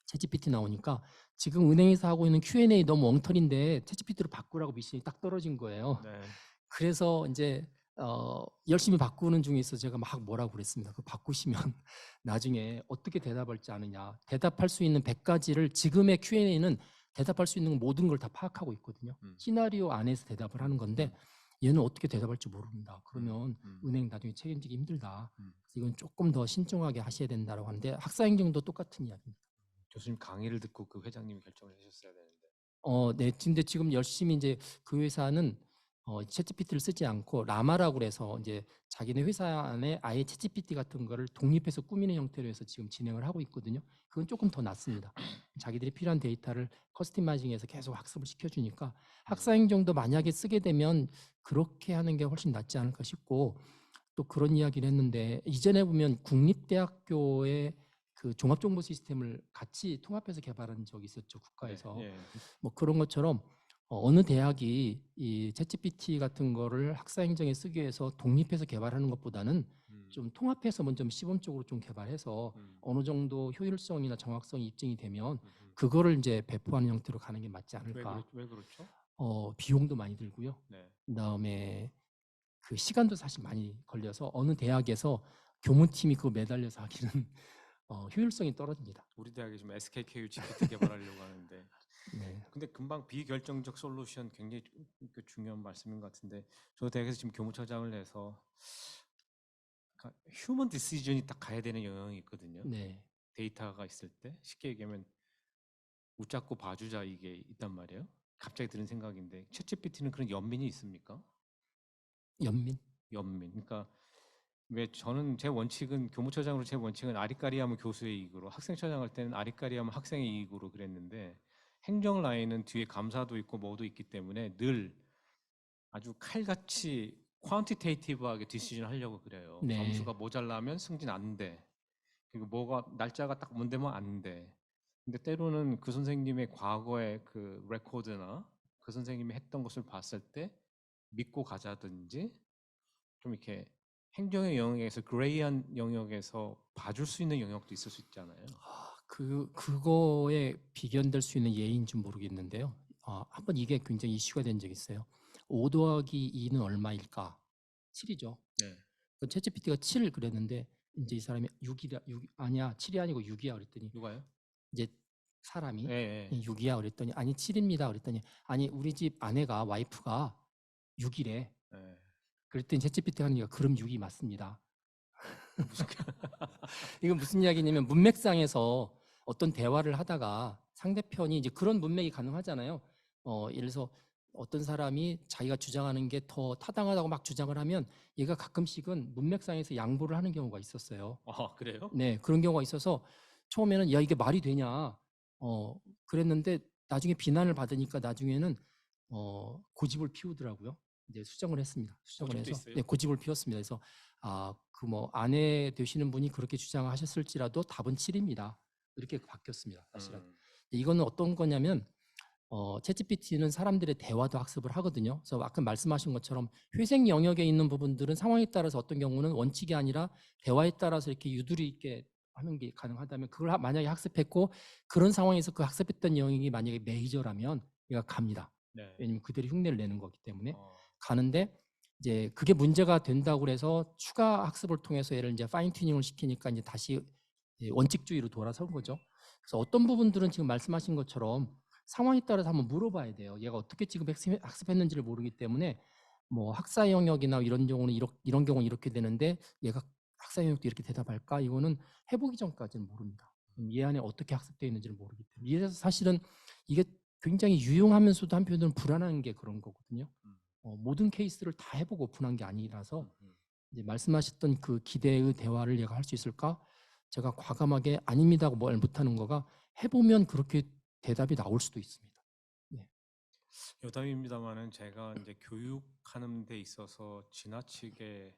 B: 챗GPT 나오니까 지금 은행에서 하고 있는 Q&A 너무 엉터리인데 챗GPT로 바꾸라고 미션이 딱 떨어진 거예요.
A: 네.
B: 그래서 이제 열심히 바꾸는 중에 있어 제가 막 뭐라고 그랬습니다. 그 바꾸시면 나중에 어떻게 대답할지 아느냐. 대답할 수 있는 100가지를 지금의 Q&A는 대답할 수 있는 모든 걸 다 파악하고 있거든요. 시나리오 안에서 대답을 하는 건데 얘는 어떻게 대답할지 모릅니다. 그러면 은행 나중에 책임지기 힘들다. 그래서 이건 조금 더 신중하게 하셔야 된다고 하는데 학사행정도 똑같은 이야기입니다.
A: 교수님 강의를 듣고 그 회장님이 결정을 하셨어야 되는데.
B: 네. 근데 지금 열심히 이제 그 회사는 챗GPT를 쓰지 않고 라마라고 그래서 이제 자기네 회사 안에 아예 챗GPT 같은 거를 독립해서 꾸미는 형태로 해서 지금 진행을 하고 있거든요. 그건 조금 더 낫습니다. 자기들이 필요한 데이터를 커스터마이징해서 계속 학습을 시켜주니까 학사행정도 만약에 쓰게 되면 그렇게 하는 게 훨씬 낫지 않을까 싶고 또 그런 이야기를 했는데 이전에 보면 국립대학교의 그 종합정보 시스템을 같이 통합해서 개발한 적이 있었죠 국가에서.
A: 예.
B: 뭐 그런 것처럼 어느 대학이 이 챗GPT 같은 거를 학사행정에 쓰기 위해서 독립해서 개발하는 것보다는 좀 통합해서 먼저 시범적으로 좀 개발해서 어느 정도 효율성이나 정확성이 입증이 되면 그거를 이제 배포하는 형태로 가는 게 맞지 않을까.
A: 왜 그렇죠?
B: 비용도 많이 들고요.
A: 네.
B: 그다음에 그 시간도 사실 많이 걸려서 어느 대학에서 교무팀이 그거 매달려서 하기는 효율성이 떨어집니다.
A: 우리 대학이 지금 SKKU GPT 개발하려고 하는데.
B: 네.
A: 근데 금방 비결정적 솔루션 굉장히 중요한 말씀인 것 같은데 저 대학에서 지금 교무처장을 해서 휴먼 디시전이 딱 가야 되는 영역이 있거든요.
B: 네.
A: 데이터가 있을 때 쉽게 얘기하면 웃자고 봐주자 이게 있단 말이에요. 갑자기 드는 생각인데 챗GPT는 그런 연민이 있습니까?
B: 연민?
A: 연민. 그러니까 왜 저는 제 원칙은 교무처장으로 제 원칙은 아리까리하면 교수의 이익으로 학생처장 할 때는 아리까리하면 학생의 이익으로 그랬는데 행정 라인은 뒤에 감사도 있고 뭐도 있기 때문에 늘 아주 칼같이 퀀티테이티브하게 디시전 하려고 그래요.
B: 네.
A: 점수가 모자라면 승진 안 돼. 그리고 뭐가 날짜가 딱 문대면 안 돼. 근데 때로는 그 선생님의 과거의 그 레코드나 그 선생님이 했던 것을 봤을 때 믿고 가자든지 좀 이렇게 행정의 영역에서 그레이한 영역에서 봐줄 수 있는 영역도 있을 수 있잖아요.
B: 그거에 비견될 수 있는 예인 줄 모르겠는데요. 한번 이게 굉장히 이슈가 된 적이 있어요. 5 더하기 2는 얼마일까? 7이죠.
A: 네.
B: 그 챗GPT가 7 그랬는데 이제 이 사람이 6이다. 6 아니야. 7이 아니고 6이야 그랬더니
A: 누가요?
B: 이제 사람이
A: 예.
B: 6이야 그랬더니 아니 7입니다 그랬더니 아니 우리 집 아내가 와이프가 6이래.
A: 예.
B: 그랬더니 챗GPT 하는 얘기가 그럼 6이 맞습니다. 이건 무슨 이야기냐면 문맥상에서 어떤 대화를 하다가 상대편이 이제 그런 문맥이 가능하잖아요. 예를 들어서 어떤 사람이 자기가 주장하는 게 더 타당하다고 막 주장을 하면 얘가 가끔씩은 문맥상에서 양보를 하는 경우가 있었어요.
A: 아, 그래요?
B: 네, 그런 경우가 있어서 처음에는 야 이게 말이 되냐 그랬는데 나중에 비난을 받으니까 나중에는 고집을 피우더라고요. 이제 수정을 했습니다. 수정을
A: 고집도
B: 해서
A: 있어요?
B: 네, 고집을 피웠습니다. 그래서 그 뭐 아내 되시는 분이 그렇게 주장하셨을지라도 답은 7입니다. 이렇게 바뀌었습니다. 사실은 이거는 어떤 거냐면 챗GPT는 사람들의 대화도 학습을 하거든요. 그래서 아까 말씀하신 것처럼 회색 영역에 있는 부분들은 상황에 따라서 어떤 경우는 원칙이 아니라 대화에 따라서 이렇게 유두리 있게 하는 게 가능하다면 그걸 만약에 학습했고 그런 상황에서 그 학습했던 영역이 만약에 메이저라면 얘가 갑니다.
A: 네.
B: 왜냐면 그들이 흉내를 내는 거기 때문에
A: 어,
B: 가는데 이제 그게 문제가 된다고 그래서 추가 학습을 통해서 얘를 이제 파인 튜닝을 시키니까 이제 다시 이제 원칙주의로 돌아선 거죠. 그래서 어떤 부분들은 지금 말씀하신 것처럼 상황에 따라서 한번 물어봐야 돼요. 얘가 어떻게 지금 학습했는지를 모르기 때문에 뭐 학사 영역이나 이런 경우는 이런 경우는 이렇게 되는데 얘가 학사 영역도 이렇게 대답할까? 이거는 해보기 전까지는 모릅니다. 얘 안에 어떻게 학습되어 있는지를 모르기 때문에. 이래서 사실은 이게 굉장히 유용하면서도 한편으로는 불안한 게 그런 거거든요. 모든 케이스를 다 해보고 오픈한 게 아니라서 이제 말씀하셨던 그 기대의 대화를 얘가 할 수 있을까? 제가 과감하게 아닙니다고 말 못하는 거가 해보면 그렇게 대답이 나올 수도 있습니다. 네.
A: 여담입니다만은 제가 이제 교육하는 데 있어서 지나치게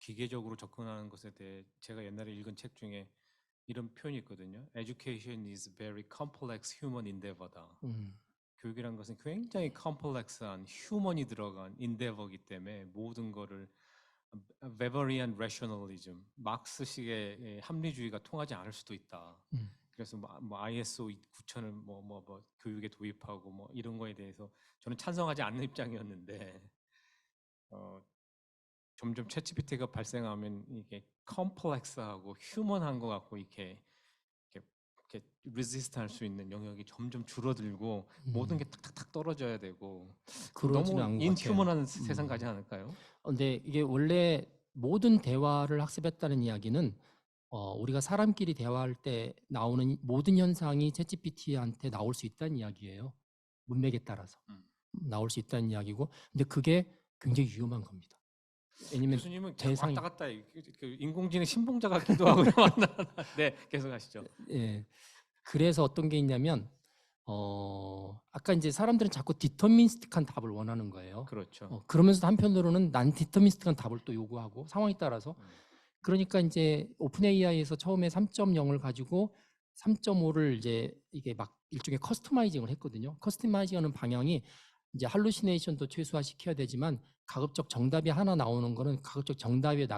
A: 기계적으로 접근하는 것에 대해 제가 옛날에 읽은 책 중에 이런 표현이 있거든요. Education is very complex human endeavor다. 교육이란 것은 굉장히 컴플렉스한 휴먼이 들어간 인데버이기 때문에 모든 거를 Weberian rationalism, 막스식의 합리주의가 통하지 않을 수도 있다. 그래서 뭐 ISO 9000을 뭐 교육에 도입하고 뭐 이런 거에 대해서 저는 찬성하지 않는 입장이었는데 점점 챗GPT가 발생하면 이게 컴플렉스하고 휴먼한 것 같고 이렇게 레지스트할 수 있는 영역이 점점 줄어들고 모든 게 탁탁탁 떨어져야 되고
B: 그러지는
A: 너무
B: 않은 것 같아요.
A: 인휴먼한 세상 가지 않을까요?
B: 근데 이게 원래 모든 대화를 학습했다는 이야기는 우리가 사람끼리 대화할 때 나오는 모든 현상이 챗GPT한테 나올 수 있다는 이야기예요. 문맥에 따라서 나올 수 있다는 이야기고, 근데 그게 굉장히 위험한 겁니다. 왜냐면
A: 교수님은 자꾸
B: 대상이
A: 왔다 갔다 그 인공지능 신봉자 같기도 하고요. 네, 계속 하시죠.
B: 예. 그래서 어떤 게 있냐면 아까 이제 사람들은 자꾸 디터미니스틱한 답을 원하는 거예요.
A: 그렇죠.
B: 그러면서 한편으로는 난 디터미니스틱한 답을 또 요구하고 상황에 따라서 그러니까 이제 오픈 AI에서 처음에 3.0을 가지고 3.5를 이제 이게 막 일종의 커스터마이징을 했거든요. 커스터마이징하는 방향이 이제 할루시네이션도 최소화시켜야 되지만 가급적 정답이 하나 나오는 거는 가급적 정답을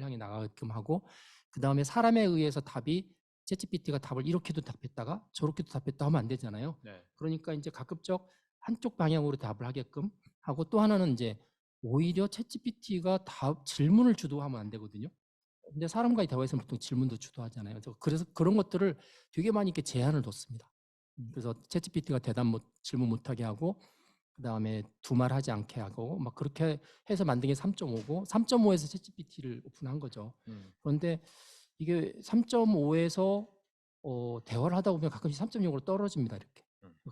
B: 향해 나가게끔 하고 그 다음에 사람에 의해서 답이 챗GPT가 답을 이렇게도 답했다가 저렇게도 답했다 하면 안 되잖아요.
A: 네.
B: 그러니까 이제 가급적 한쪽 방향으로 답을 하게끔 하고 또 하나는 이제 오히려 챗GPT가 질문을 주도하면 안 되거든요. 근데 사람과의 대화에서는 보통 질문도 주도하잖아요. 그래서 그런 것들을 되게 많이 이렇게 제한을 뒀습니다. 그래서 챗GPT가 질문 못하게 하고 그다음에 두말하지 않게 하고 막 그렇게 해서 만든 게 3.5고 3.5에서 챗GPT를 오픈한 거죠. 그런데 이게 3.5에서 대화를 하다 보면 가끔씩 3.0으로 떨어집니다. 이렇게.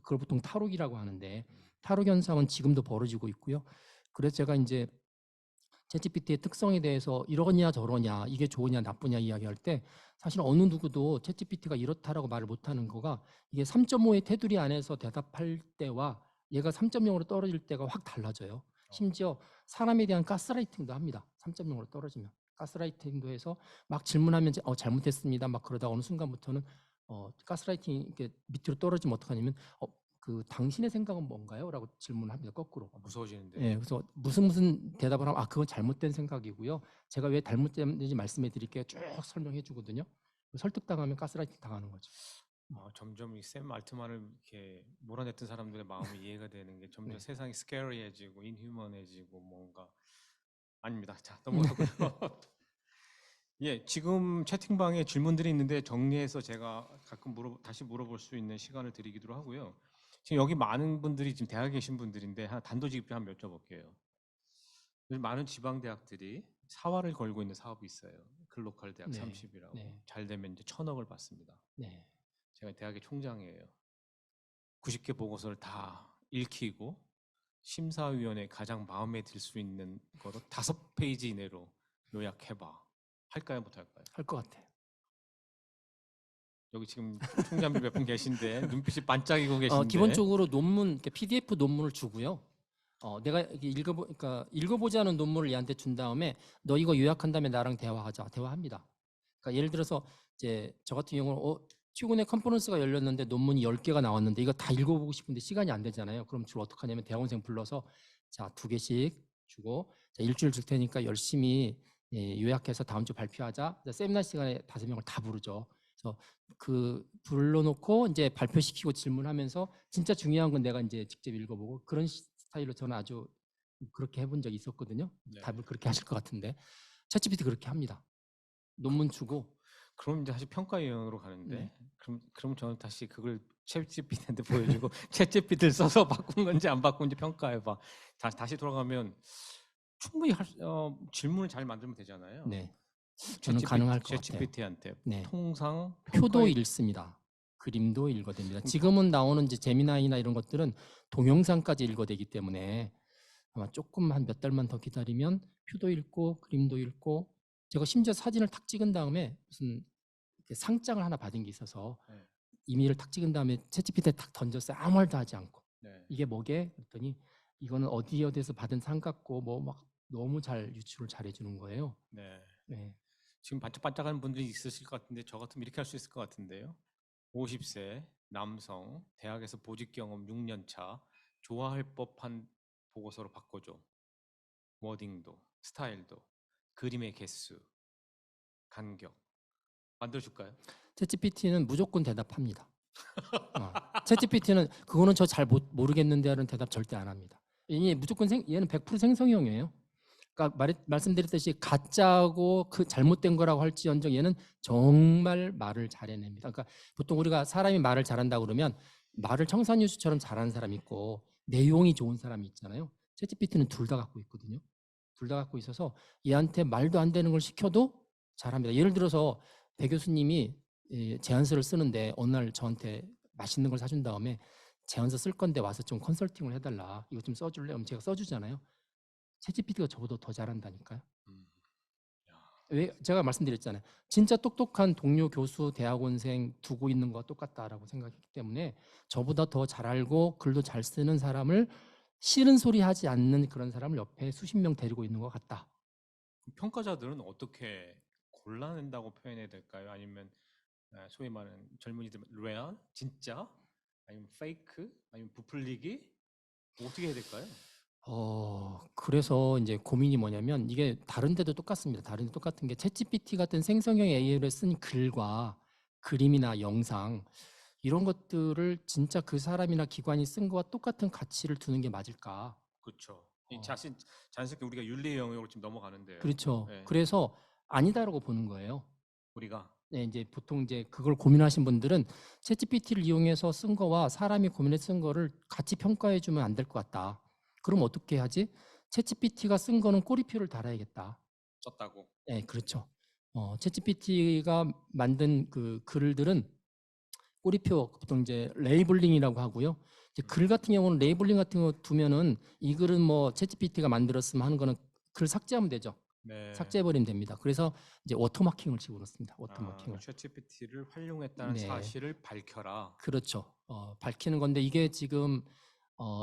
B: 그걸 보통 탈옥이라고 하는데 탈옥 현상은 지금도 벌어지고 있고요. 그래서 제가 이제 챗GPT의 특성에 대해서 이러냐 저러냐 이게 좋으냐 나쁘냐 이야기할 때 사실 어느 누구도 챗GPT가 이렇다라고 말을 못하는 거가 이게 3.5의 테두리 안에서 대답할 때와 얘가 3.0으로 떨어질 때가 확 달라져요. 심지어 사람에 대한 가스라이팅도 합니다. 3.0으로 떨어지면 가스라이팅도 해서 막 질문하면 잘못했습니다. 막 그러다 어느 순간부터는 가스라이팅 이렇게 밑으로 떨어지면 어떡하냐면 그 당신의 생각은 뭔가요? 라고 질문을 합니다. 거꾸로.
A: 무서워지는데.
B: 예, 그래서 무슨 대답을 하면 그건 잘못된 생각이고요. 제가 왜 잘못됐는지 말씀해 드릴게요. 쭉 설명해 주거든요. 설득당하면 가스라이팅 당하는 거죠.
A: 점점 이 샘 알트만을 이렇게 몰아냈던 사람들의 마음이 이해가 되는 게 점점
B: 네.
A: 세상이 스캐리해지고 인휴먼해지고 뭔가 아닙니다. 자, 넘어가고요. 예, 지금 채팅방에 질문들이 있는데 정리해서 제가 가끔 다시 물어볼 수 있는 시간을 드리기도 하고요. 지금 여기 많은 분들이 지금 대학에 계신 분들인데 단도직입 한번 여쭤볼게요. 요즘 많은 지방 대학들이 사활을 걸고 있는 사업이 있어요. 글로컬 대학
B: 네.
A: 30이라고.
B: 네.
A: 잘 되면 이제 1,000억을 받습니다.
B: 네.
A: 제가 대학의 총장이에요. 90개 보고서를 다 읽히고 심사위원회 가장 마음에 들 수 있는 거로 5페이지 이내로 요약해봐. 할까요, 못할까요?
B: 할 것 같아요.
A: 여기 지금 총장님 몇 분 계신데 눈빛이 반짝이고 계신데.
B: 기본적으로 논문, PDF 논문을 주고요. 내가 그러니까 읽어보지 않은 논문을 얘한테 준 다음에 너 이거 요약한 다음에 나랑 대화하자. 대화합니다. 그러니까 예를 들어서 이제 저 같은 경우는 최근에 컨퍼런스가 열렸는데 논문이 10개가 나왔는데 이거 다 읽어보고 싶은데 시간이 안 되잖아요. 그럼 주로 어떻게 하냐면 대학원생 불러서 자, 2개씩 주고 자, 일주일 줄 테니까 열심히 요약해서 다음 주 발표하자. 세미나 시간에 5명을 다 부르죠. 그래서 그 불러놓고 이제 발표시키고 질문하면서 진짜 중요한 건 내가 이제 직접 읽어보고 그런 스타일로 저는 아주 그렇게 해본 적이 있었거든요.
A: 네.
B: 답을 그렇게 하실 것 같은데 챗GPT 그렇게 합니다. 논문 주고
A: 그럼 이제 다시 평가 유형으로 가는데
B: 네.
A: 그럼 저는 다시 그걸 챗GPT한테 보여주고 챗GPT를 써서 바꾼 건지 안 바꾼 건지 평가해봐. 다시 돌아가면 충분히 질문을 잘 만들면 되잖아요.
B: 네. 저는 가능할 것 같아요.
A: 챗GPT한테
B: 네.
A: 통상
B: 표도
A: 평가에
B: 읽습니다. 그림도 읽어댑니다. 지금은 나오는 이제 제미나이나 이런 것들은 동영상까지 읽어대기 때문에 아마 조금 한 몇 달만 더 기다리면 표도 읽고 그림도 읽고 제가 심지어 사진을 탁 찍은 다음에 무슨 이렇게 상장을 하나 받은 게 있어서
A: 네.
B: 이미를 탁 찍은 다음에 챗GPT에 탁 던졌어요. 아무 말도 하지 않고.
A: 네.
B: 이게 뭐게? 그랬더니 이거는 어디에서 받은 상 같고 뭐 막 너무 잘 유추를 잘 해주는 거예요.
A: 네.
B: 네.
A: 지금 반짝반짝하는 분들이 있으실 것 같은데 저 같으면 이렇게 할 수 있을 것 같은데요. 50세 남성 대학에서 보직 경험 6년 차 좋아할 법한 보고서로 바꿔줘. 워딩도 스타일도 그림의 개수 간격 만들어줄까요?
B: 챗GPT는 무조건 대답합니다. 챗GPT는 그거는 저 잘 모르겠는데 하는 대답 절대 안 합니다. 무조건 얘는 100% 생성형이에요. 그러니까 말씀드렸듯이 가짜고 그 잘못된 거라고 할지언정 얘는 정말 말을 잘 해냅니다. 그러니까 보통 우리가 사람이 말을 잘한다고 그러면 말을 청산유수처럼 잘하는 사람이 있고 내용이 좋은 사람이 있잖아요. 챗GPT는 둘 다 갖고 있거든요. 둘 다 갖고 있어서 얘한테 말도 안 되는 걸 시켜도 잘합니다. 예를 들어서 배 교수님이 제안서를 쓰는데 어느 날 저한테 맛있는 걸 사준 다음에 제안서 쓸 건데 와서 좀 컨설팅을 해달라. 이거 좀 써줄래? 그럼 제가 써주잖아요. 챗GPT가 저보다 더 잘한다니까요. 왜 제가 말씀드렸잖아요. 진짜 똑똑한 동료 교수, 대학원생 두고 있는 거와 똑같다라고 생각했기 때문에 저보다 더 잘 알고 글도 잘 쓰는 사람을 싫은 소리 하지 않는 그런 사람을 옆에 수십 명 데리고 있는 것 같다.
A: 평가자들은 어떻게 골라낸다고 표현해야 될까요? 아니면 소위 말하는 젊은이들 레알, 진짜, 아니면 페이크, 아니면 부풀리기 어떻게 해야 될까요?
B: 그래서 이제 고민이 뭐냐면 이게 다른 데도 똑같습니다. 다른 데 똑같은 게 챗GPT 같은 생성형 AI를 쓴 글과 그림이나 영상 이런 것들을 진짜 그 사람이나 기관이 쓴 거와 똑같은 가치를 두는 게 맞을까?
A: 그렇죠. 이 자연스럽게 우리가 윤리 영역으로 지금 넘어가는데요.
B: 그렇죠.
A: 네.
B: 그래서 아니다라고 보는 거예요.
A: 우리가
B: 네, 이제 보통 이제 그걸 고민하신 분들은 챗GPT를 이용해서 쓴 거와 사람이 고민해 쓴 거를 같이 평가해 주면 안 될 것 같다. 그럼 어떻게 하지? 챗GPT가 쓴 거는 꼬리표를 달아야겠다.
A: 썼다고.
B: 네, 그렇죠. 챗GPT가 만든 그 글들은 꼬리표 보통 이제 레이블링이라고 하고요. 이제 글 같은 경우는 레이블링 같은 거 두면은 이 글은 뭐 챗GPT가 만들었으면 하는 거는 글 삭제하면 되죠.
A: 네.
B: 삭제해버리면 됩니다. 그래서 이제 워터마킹을 집어넣습니다. 워터마킹을.
A: 챗GPT를 활용했다는
B: 네.
A: 사실을 밝혀라.
B: 그렇죠. 밝히는 건데 이게 지금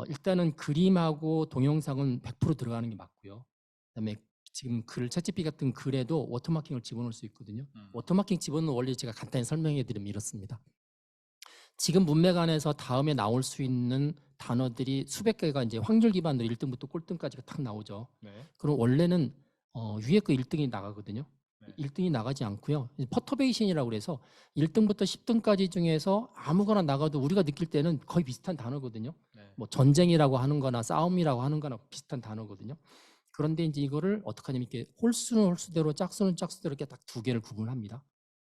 B: 일단은 그림하고 동영상은 100% 들어가는 게 맞고요. 그다음에 지금 챗GPT 같은 글에도 워터마킹을 집어넣을 수 있거든요. 워터마킹 집어넣는 원리 제가 간단히 설명해 드리면 이렇습니다. 지금 문맥 안에서 다음에 나올 수 있는 단어들이 수백 개가 이제 확률 기반으로 1등부터 꼴등까지가 딱 나오죠.
A: 네.
B: 그럼 원래는 위에 거 1등이 나가거든요.
A: 네.
B: 1등이 나가지 않고요. 퍼터베이션이라고 그래서 1등부터 10등까지 중에서 아무거나 나가도 우리가 느낄 때는 거의 비슷한 단어거든요.
A: 네.
B: 뭐 전쟁이라고 하는 거나 싸움이라고 하는 거나 비슷한 단어거든요. 그런데 이제 이거를 어떻게 하냐면 이렇게 홀수는 홀수대로 짝수는 짝수대로 이렇게 딱 두 개를 구분합니다.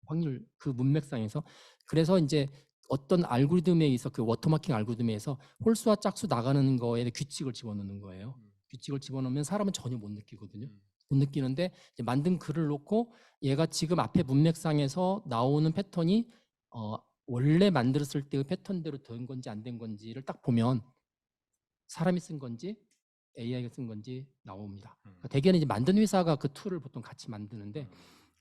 B: 확률 그 문맥상에서. 그래서 이제 어떤 알고리즘에 있어 그 워터마킹 알고리즘에서 홀수와 짝수 나가는 거에 규칙을 집어넣는 거예요. 규칙을 집어넣으면 사람은 전혀 못 느끼거든요. 못 느끼는데 이제 만든 글을 놓고 얘가 지금 앞에 문맥상에서 나오는 패턴이 원래 만들었을 때의 패턴대로 된 건지 안 된 건지를 딱 보면 사람이 쓴 건지 AI가 쓴 건지 나옵니다. 그러니까 대개는 이제 만든 회사가 그 툴을 보통 같이 만드는데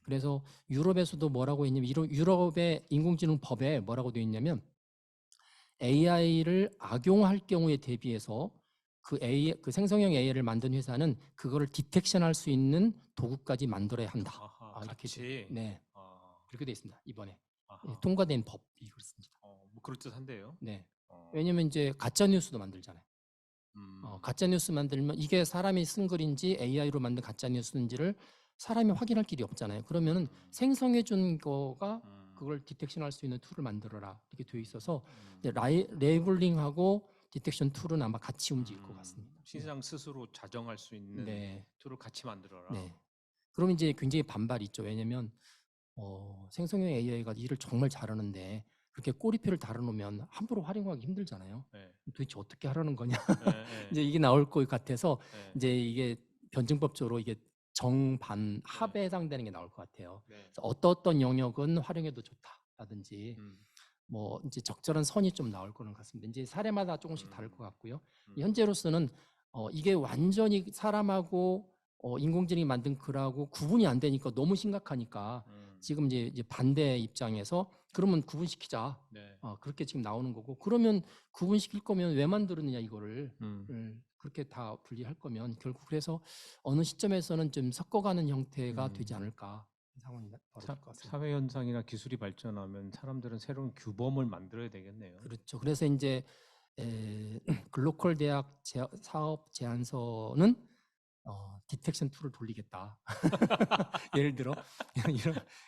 B: 그래서 유럽에서도 뭐라고 했냐면 유럽의 인공지능 법에 뭐라고 되어 있냐면 AI를 악용할 경우에 대비해서 그 생성형 AI를 만든 회사는 그거를 디텍션할 수 있는 도구까지 만들어야 한다.
A: 아하,
B: 이렇게
A: 같이.
B: 네, 그렇게 되어 있습니다. 이번에.
A: 아하.
B: 통과된 법이 그렇습니다.
A: 뭐 그럴듯한데요.
B: 네.
A: 어.
B: 왜냐면 이제 가짜 뉴스도 만들잖아요.
A: 음.
B: 가짜 뉴스 만들면 이게 사람이 쓴 글인지 AI로 만든 가짜 뉴스인지를 사람이 확인할 길이 없잖아요. 그러면은
A: 음.
B: 생성해 준 거가
A: 음.
B: 그걸 디텍션할 수 있는 툴을 만들어라 이렇게 되어 있어서 이제
A: 음.
B: 레이블링하고 디텍션 툴은 아마 같이 움직일 것 같습니다. 네.
A: 시장 스스로 자정할 수 있는
B: 네.
A: 툴을 같이 만들어라.
B: 네. 그럼 이제 굉장히 반발이 있죠. 왜냐면 생성형 AI가 일을 정말 잘하는데 그렇게 꼬리표를 달아놓으면 함부로 활용하기 힘들잖아요.
A: 네.
B: 도대체 어떻게 하라는 거냐?
A: 네,
B: 이제
A: 네,
B: 이게 나올 것 같아서
A: 네,
B: 이제 이게 변증법적으로 이게 정반
A: 네.
B: 합에 해당되는 게 나올 것 같아요.
A: 네.
B: 그래서 어떤 영역은 활용해도 좋다라든지
A: 음.
B: 뭐 이제 적절한 선이 좀 나올 거는 같습니다. 이제 사례마다 조금씩 다를 것
A: 음.
B: 같고요.
A: 음.
B: 현재로서는 이게 완전히 사람하고 인공지능이 만든 글하고 구분이 안 되니까 너무 심각하니까 지금 이제 반대 입장에서 그러면 구분시키자.
A: 네.
B: 그렇게 지금 나오는 거고 그러면 구분시킬 거면 왜 만들었느냐 이거를
A: 음.
B: 그렇게 다 분리할 거면 결국 그래서 어느 시점에서는 좀 섞어가는 형태가 되지
A: 음.
B: 않을까 상황이 벌어질 것 같습니다.
A: 사회 현상이나 기술이 발전하면 사람들은 새로운 규범을 만들어야 되겠네요.
B: 그렇죠. 그래서 이제 글로컬 대학 사업 제안서는 디텍션 툴을 돌리겠다. 예를 들어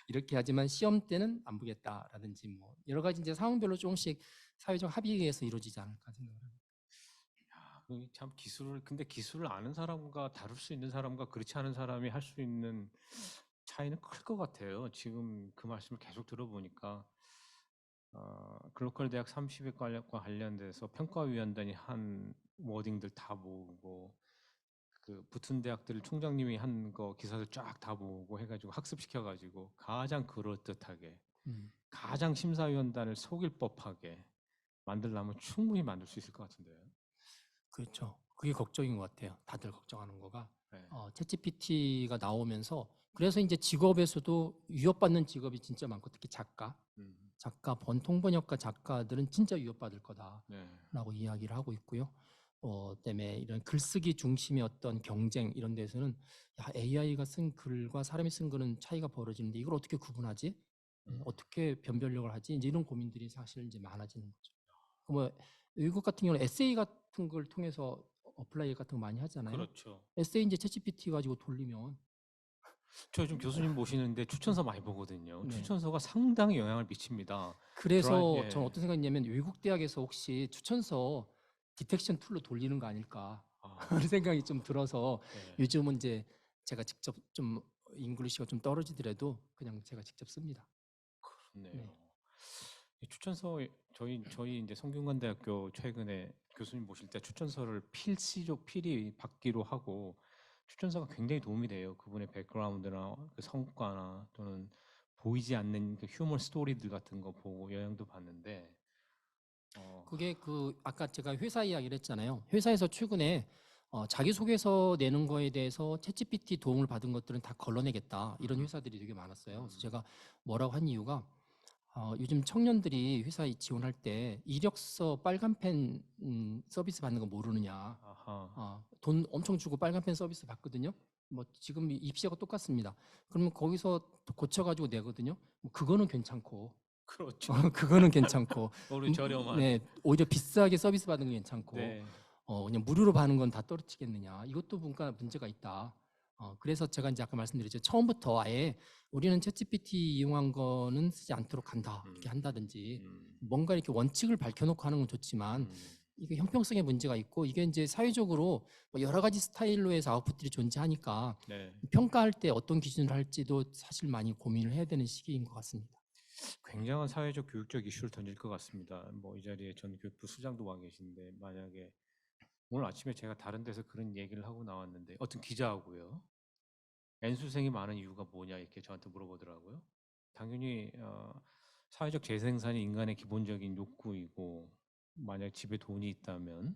B: 이렇게 하지만 시험 때는 안 보겠다라든지 뭐 여러 가지 이제 상황별로 조금씩 사회적 합의에 의해서 이루어지지 않을까 생각합니다.
A: 그게 참 근데 기술을 아는 사람과 다룰 수 있는 사람과 그렇지 않은 사람이 할 수 있는 차이는 클 것 같아요. 지금 그 말씀을 계속 들어보니까 글로컬 대학 30회 관련돼서 평가위원단이 한 워딩들 다 모으고 그 붙은 대학들 총장님이 한 거 기사들 쫙 다 모으고 해가지고 학습시켜가지고 가장 그럴듯하게
B: 음,
A: 가장 심사위원단을 속일 법하게 만들려면 충분히 만들 수 있을 것 같은데요.
B: 그렇죠. 그게 걱정인 것 같아요. 다들 걱정하는 거가
A: 네.
B: 챗GPT가 나오면서 그래서 이제 직업에서도 위협받는 직업이 진짜 많고 특히 작가,
A: 음.
B: 통번역가 작가들은 진짜 위협받을
A: 네.
B: 거다라고 이야기를 하고 있고요. 때문에 이런 글쓰기 중심의 어떤 경쟁 이런 데서는 AI가 쓴 글과 사람이 쓴 글은 차이가 벌어지는데 이걸 어떻게 구분하지? 어떻게 변별력을 하지? 이제 이런 고민들이 사실 이제 많아지는 거죠. 뭐 외국 같은 경우는 에세이 같은 걸 통해서 어플라이 같은 거 많이 하잖아요.
A: 그렇죠.
B: 에세이 이제 챗GPT 가지고 돌리면
A: 저 요즘 교수님 모시는데 추천서 많이 보거든요.
B: 네.
A: 추천서가 상당히 영향을 미칩니다.
B: 그래서
A: 예.
B: 저는 어떤 생각이냐면 외국 대학에서 혹시 추천서 디텍션 툴로 돌리는 거 아닐까 그런 생각이 좀 들어서
A: 네.
B: 요즘은 이제 제가 직접 좀 잉글리시가 좀 떨어지더라도 그냥 제가 직접 씁니다.
A: 그렇네요.
B: 네.
A: 이 추천서 저희 이제 성균관대학교 최근에 교수님 모실 때 추천서를 필히 받기로 하고 추천서가 굉장히 도움이 돼요. 그분의 백그라운드나 그 성과나 또는 보이지 않는 그 휴먼 스토리들 같은 거 보고 영향도 받는데
B: 그게 아까 제가 회사 이야기를 했잖아요. 회사에서 최근에 자기소개서 내는 거에 대해서 챗GPT 도움을 받은 것들은 다 걸러내겠다. 이런 회사들이 되게 많았어요. 그래서 제가 뭐라고 한 이유가 요즘 청년들이 회사에 지원할 때 이력서 빨간 펜 서비스 받는 거 모르느냐.
A: 아하.
B: 돈 엄청 주고 빨간 펜 서비스 받거든요. 뭐 지금 입시하고 똑같습니다. 그러면 거기서 고쳐가지고 내거든요. 뭐 그거는 괜찮고
A: 그렇죠.
B: 그거는 괜찮고
A: 오히려 저렴한.
B: 네, 오히려 비싸게 서비스 받는 건 괜찮고
A: 네.
B: 그냥 무료로 받는 건 다 떨어지겠느냐. 이것도 뭔가 문제가 있다. 그래서 제가 이제 아까 말씀드렸죠. 처음부터 아예 우리는 챗GPT 이용한 거는 쓰지 않도록 한다. 이렇게 한다든지 뭔가 이렇게 원칙을 밝혀놓고 하는 건 좋지만 이게 형평성의 문제가 있고 이게 이제 사회적으로 뭐 여러 가지 스타일로 해서 아웃풋들이 존재하니까
A: 네.
B: 평가할 때 어떤 기준을 할지도 사실 많이 고민을 해야 되는 시기인 것 같습니다.
A: 굉장한 사회적 교육적 이슈를 던질 것 같습니다. 뭐 이 자리에 전 교육부 수장도 와 계신데 만약에 오늘 아침에 제가 다른 데서 그런 얘기를 하고 나왔는데 어떤 기자하고요. N수생이 많은 이유가 뭐냐 이렇게 저한테 물어보더라고요. 당연히 사회적 재생산이 인간의 기본적인 욕구이고 만약 집에 돈이 있다면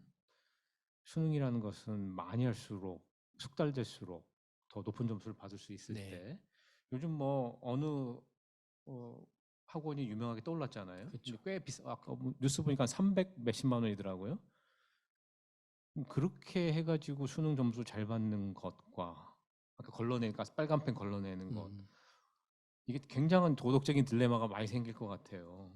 A: 수능이라는 것은 많이 할수록 숙달될수록 더 높은 점수를 받을 수 있을
B: 네.
A: 때 요즘 뭐 어느 학원이 유명하게 떠올랐잖아요.
B: 그렇죠.
A: 근데 꽤 아까 뭐 뉴스 보니까 300 몇십만 원이더라고요. 그렇게 해가지고 수능 점수 잘 받는 것과 아까 걸러내니까 빨간 펜 걸러내는 것
B: 음.
A: 이게 굉장한 도덕적인 딜레마가 많이 생길 것 같아요.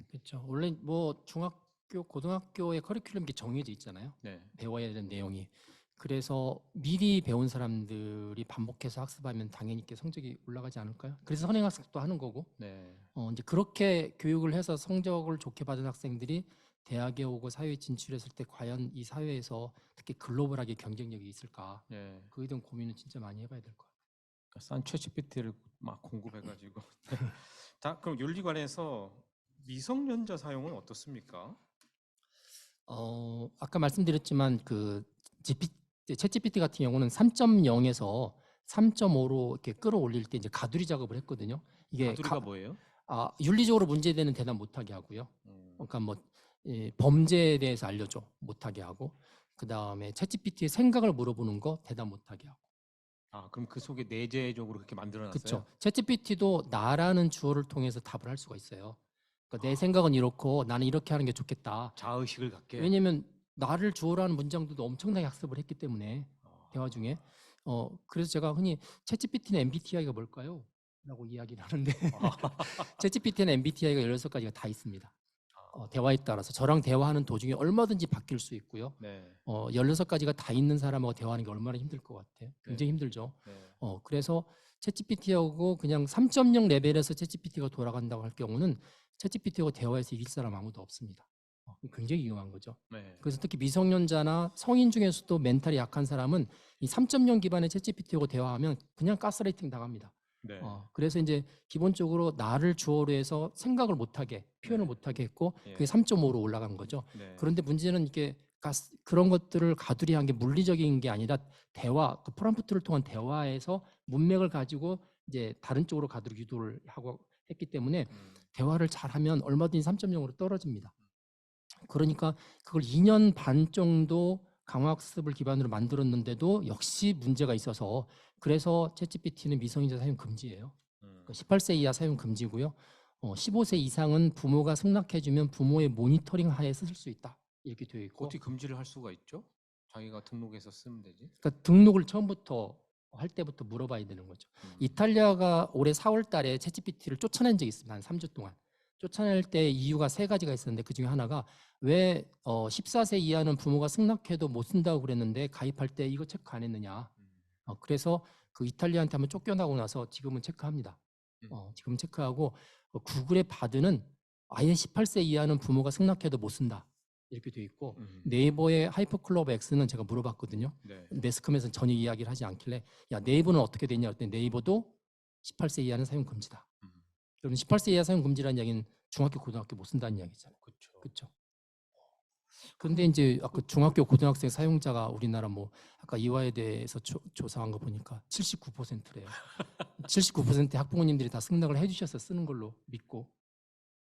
B: 그렇죠. 원래 뭐 중학교, 고등학교의 커리큘럼 이 정해져 있잖아요.
A: 네.
B: 배워야 되는 내용이. 그래서 미리 배운 사람들이 반복해서 학습하면 당연히 이렇게 성적이 올라가지 않을까요? 그래서 선행학습도 하는 거고.
A: 네.
B: 이제 그렇게 교육을 해서 성적을 좋게 받은 학생들이 대학에 오고 사회에 진출했을 때 과연 이 사회에서 특히 글로벌하게 경쟁력이 있을까?
A: 네.
B: 그에 대한 고민은 진짜 많이 해봐야 될 것 같아요.
A: 그러니까 싼 챗GPT를 막 공급해가지고. 자, 그럼 윤리 관해서 미성년자 사용은 어떻습니까?
B: 아까 말씀드렸지만 챗GPT 같은 경우는 3.0에서 3.5로 이렇게 끌어올릴 때 이제 가두리 작업을 했거든요. 이게
A: 가두리가 뭐예요?
B: 윤리적으로 문제되는 대답 못하게 하고요. 그러니까 뭐 범죄에 대해서 알려줘 못하게 하고, 그 다음에 챗GPT의 생각을 물어보는 거 대답 못하게 하고.
A: 그럼 그 속에 내재적으로 그렇게 만들어놨어요?
B: 그렇죠. 챗GPT도 나라는 주어를 통해서 답을 할 수가 있어요. 그러니까 내 생각은 이렇고 나는 이렇게 하는 게 좋겠다.
A: 자의식을 갖게.
B: 왜냐면 나를 주어로 하는 문장들도 엄청나게 학습을 했기 때문에 대화 중에. 그래서 제가 흔히 챗GPT는 MBTI가 뭘까요? 라고 이야기를 하는데 챗GPT는 MBTI가 16가지가 다 있습니다. 대화에 따라서 저랑 대화하는 도중에 얼마든지 바뀔 수 있고요.
A: 네.
B: 16가지가 다 있는 사람하고 대화하는 게 얼마나 힘들 것 같아요. 굉장히 힘들죠.
A: 네.
B: 그래서 챗GPT하고 그냥 3.0 레벨에서 챗GPT가 돌아간다고 할 경우는 챗GPT하고 대화해서 이길 사람 아무도 없습니다. 굉장히 위험한 거죠.
A: 네.
B: 그래서 특히 미성년자나 성인 중에서도 멘탈이 약한 사람은 이 3.0 기반의 챗GPT하고 대화하면 그냥 가스라이팅 당합니다.
A: 네.
B: 그래서 이제 기본적으로 나를 주어로 해서 생각을 못하게, 표현을
A: 네.
B: 못하게 했고
A: 예.
B: 그게 3.5로 올라간 거죠.
A: 네.
B: 그런데 문제는 이게 그런 것들을 가두리한 게 물리적인 게 아니라 대화, 그 프롬프트를 통한 대화에서 문맥을 가지고 이제 다른 쪽으로 가도록 유도를 하고 했기 때문에 대화를 잘하면 얼마든지 3.0으로 떨어집니다. 그러니까 그걸 2년 반 정도 강화학습을 기반으로 만들었는데도 역시 문제가 있어서, 그래서 챗GPT는 미성년자 사용 금지예요. 18세 이하 사용 금지고요. 15세 이상은 부모가 승낙해주면 부모의 모니터링 하에 쓸 수 있다. 이렇게 되어 있고.
A: 어떻게 금지를 할 수가 있죠? 자기가 등록해서 쓰면 되지.
B: 그러니까 등록을 처음부터 할 때부터 물어봐야 되는 거죠. 이탈리아가 올해 4월 달에 챗GPT를 쫓아낸 적이 있습니다. 한 3주 동안. 쫓아낼 때 이유가 3가지가 있었는데 그중에 하나가 왜 14세 이하는 부모가 승낙해도 못 쓴다고 그랬는데 가입할 때 이거 체크 안 했느냐. 그래서 그 이탈리아한테 한번 쫓겨나고 나서 지금은 체크합니다. 지금 체크하고 구글의 바드는 아예 18세 이하는 부모가 승낙해도 못 쓴다. 이렇게 되어 있고 네이버의 하이퍼클럽 X는 제가 물어봤거든요.
A: 네.
B: 매스컴에서는 전혀 이야기를 하지 않길래 야 네이버는 어떻게 되냐 그랬더니 네이버도 18세 이하는 사용 금지다. 그럼 18세 이하 사용 금지라는 이야기는 중학교, 고등학교 못 쓴다는 이야기잖아요. 그렇죠. 그런데 이제 아까 중학교, 고등학생 사용자가 우리나라 뭐 아까 이화에 대해서 조사한 거 보니까 79%래요. 79%의 학부모님들이 다 승낙을 해주셔서 쓰는 걸로 믿고.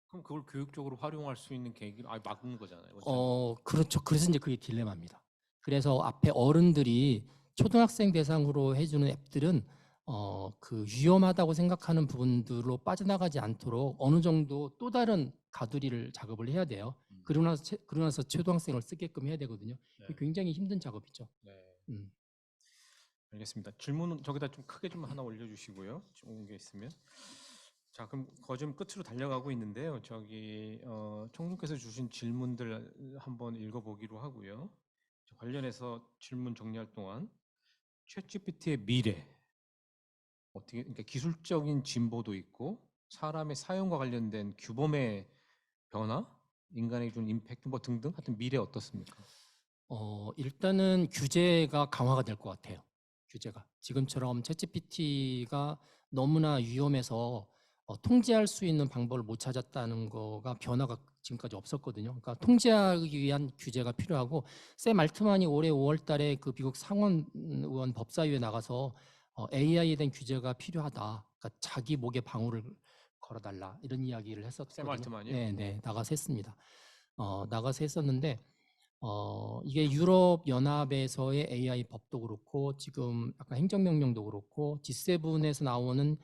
A: 그럼 그걸 교육적으로 활용할 수 있는 계기를 막는 거잖아요.
B: 그렇죠. 그래서 이제 그게 딜레마입니다. 그래서 앞에 어른들이 초등학생 대상으로 해주는 앱들은 그 위험하다고 생각하는 부분들로 빠져나가지 않도록 어느 정도 또 다른 가두리를 작업을 해야 돼요. 그러고 나서 초등학생을 쓰게끔 해야 되거든요.
A: 네.
B: 굉장히 힘든 작업이죠.
A: 네. 알겠습니다. 질문은 저기다 좀 크게 좀 하나 올려주시고요. 좋은 게 있으면. 자, 그럼 거좀 끝으로 달려가고 있는데요. 총님께서 주신 질문들 한번 읽어보기로 하고요. 관련해서 질문 정리할 동안 챗GPT의 미래, 그러니까 기술적인 진보도 있고 사람의 사용과 관련된 규범의 변화, 인간에게 준 임팩트 뭐 등등 하여튼 미래 어떻습니까?
B: 일단은 규제가 강화가 될 것 같아요. 규제가 지금처럼 챗GPT가 너무나 위험해서 통제할 수 있는 방법을 못 찾았다는 거가 변화가 지금까지 없었거든요. 그러니까 통제하기 위한 규제가 필요하고, 샘 알트만이 올해 5월 달에 그 미국 상원 의원 법사위에 나가서 AI에 대한 규제가 필요하다. 그러니까 자기 목에 방울을 걸어달라 이런 이야기를 했었거든요.
A: 샘 알트만이요?
B: 네, 나가서 했습니다. 나가서 했었는데 이게 유럽 연합에서의 AI 법도 그렇고 지금 아까 행정명령도 그렇고 G7에서 나오는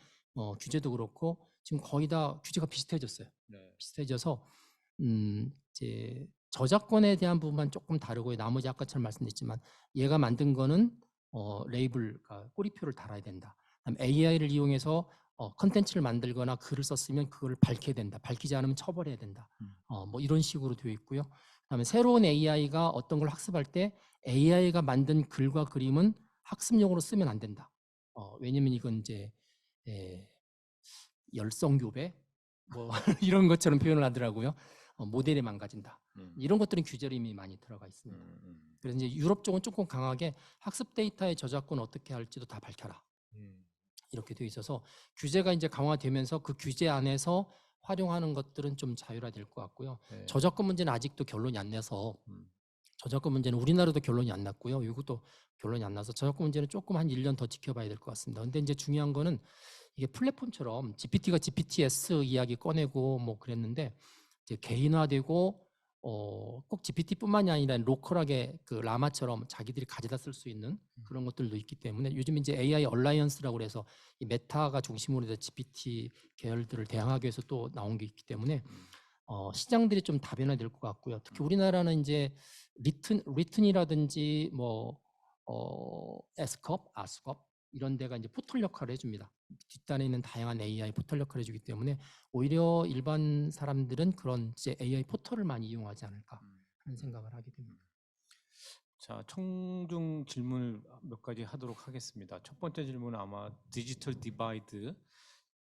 B: 규제도 그렇고 지금 거의 다 규제가 비슷해졌어요.
A: 네.
B: 비슷해져서 이제 저작권에 대한 부분만 조금 다르고 나머지 아까처럼 말씀드렸지만 얘가 만든 거는 레이블, 그러니까 꼬리표를 달아야 된다. AI를 이용해서 컨텐츠를 만들거나 글을 썼으면 그걸 밝혀야 된다. 밝히지 않으면 처벌해야 된다. 뭐 이런 식으로 되어 있고요. 그다음에 새로운 AI가 어떤 걸 학습할 때 AI가 만든 글과 그림은 학습용으로 쓰면 안 된다. 왜냐면 이건 이제 예, 열성교배 뭐 이런 것처럼 표현을 하더라고요. 모델이 망가진다. 이런 것들은 규제로 이미 많이 들어가 있습니다. 그래서 이제 유럽 쪽은 조금 강하게 학습 데이터의 저작권 어떻게 할지도 다 밝혀라. 이렇게 되어 있어서 규제가 이제 강화되면서 그 규제 안에서 활용하는 것들은 좀 자율화될 것 같고요.
A: 네.
B: 저작권 문제는 아직도 결론이 안 나서 저작권 문제는 우리나라도 결론이 안 났고요. 미국도 결론이 안 나서 저작권 문제는 조금 한 1년 더 지켜봐야 될 것 같습니다. 근데 이제 중요한 거는 이게 플랫폼처럼 GPT가 GPTS 이야기 꺼내고 뭐 그랬는데 이제 개인화되고 꼭 GPT뿐만이 아니라 로컬하게 그 라마처럼 자기들이 가져다 쓸 수 있는 그런 것들도 있기 때문에 요즘 이제 AI 얼라이언스라고 그래서 이 메타가 중심으로 해서 GPT 계열들을 대항하기 위해서 또 나온 게 있기 때문에 시장들이 좀 다변화될 것 같고요. 특히 우리나라는 이제 리튼이라든지 뭐 에스컵, 아스컵 이런 데가 이제 포털 역할을 해줍니다. 뒷단에 있는 다양한 AI 포털 역할을 해주기 때문에 오히려 일반 사람들은 그런 이제 AI 포털을 많이 이용하지 않을까 하는 생각을 하게 됩니다.
A: 자, 총중 질문을 몇 가지 하도록 하겠습니다. 첫 번째 질문은 아마 디지털 디바이드.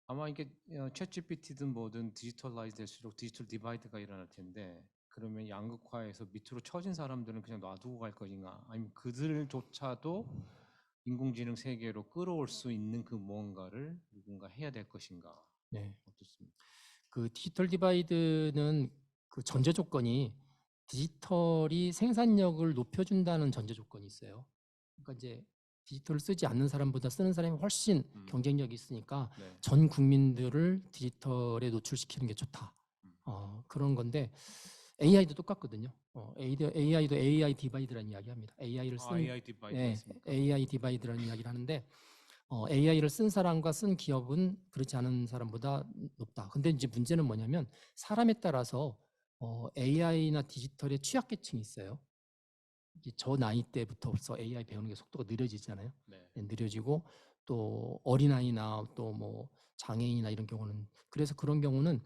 A: 아마 이게 챗 GPT든 뭐든 디지털라이즈 될수록 디지털 디바이드가 일어날 텐데 그러면 양극화해서 밑으로 처진 사람들은 그냥 놔두고 갈 것인가? 아니면 그들조차도 인공지능 세계로 끌어올 수 있는 그 무언가를 누군가 해야 될 것인가?
B: 네.
A: 어떻습니까?
B: 그 디지털 디바이드는 그 전제 조건이 디지털이 생산력을 높여준다는 전제 조건이 있어요. 그러니까 이제 디지털을 쓰지 않는 사람보다 쓰는 사람이 훨씬 경쟁력이 있으니까
A: 네.
B: 전 국민들을 디지털에 노출시키는 게 좋다. 그런 건데 AI도 똑같거든요. AI도 AI 디바이드라는 이야기합니다. AI를 쓴
A: AI 디바이드가 있습니까?
B: AI 디바이드라는 이야기를 하는데 AI를 쓴 사람과 쓴 기업은 그렇지 않은 사람보다 높다. 근데 이제 문제는 뭐냐면 사람에 따라서 AI나 디지털의 취약계층이 있어요. 이제 저 나이 때부터 벌써 AI 배우는 게 속도가 느려지잖아요.
A: 네.
B: 느려지고 또 어린아이나 또 뭐 장애인이나 이런 경우는 그래서 그런 경우는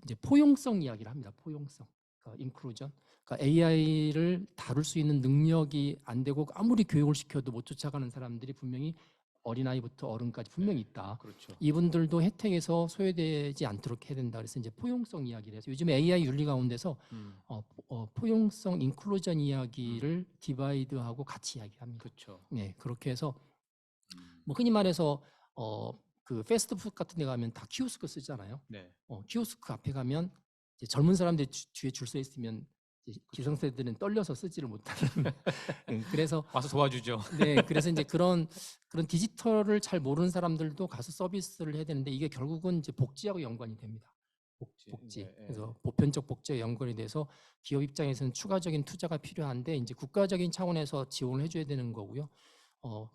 B: 이제 포용성 이야기를 합니다. 포용성. 그러니까 인클루전. 그러니까 AI를 다룰 수 있는 능력이 안 되고 아무리 교육을 시켜도 못 쫓아가는 사람들이 분명히 어린아이부터 어른까지 분명히 있다.
A: 그렇죠.
B: 이분들도 혜택에서 소외되지 않도록 해야 된다. 그래서 이제 포용성 이야기를 해서 요즘 AI 윤리 가운데서 포용성 인클루전 이야기를 디바이드하고 같이 이야기합니다.
A: 그렇죠.
B: 네, 그렇게 해서 뭐 흔히 말해서 그 패스트푸드 같은 데 가면 다 키오스크 쓰잖아요.
A: 네.
B: 키오스크 앞에 가면 이제 젊은 사람들이 뒤에 줄 서 있으면 이제 기성세대들은 떨려서 쓰지를 못하는. 그래서
A: 와서 도와주죠.
B: 네, 그래서 이제 그런 디지털을 잘 모르는 사람들도 가서 서비스를 해야 되는데 이게 결국은 이제 복지하고 연관이 됩니다. 복지.
A: 네,
B: 그래서 보편적 복지와 연관이 돼서 기업 입장에서는 추가적인 투자가 필요한데 이제 국가적인 차원에서 지원을 해줘야 되는 거고요.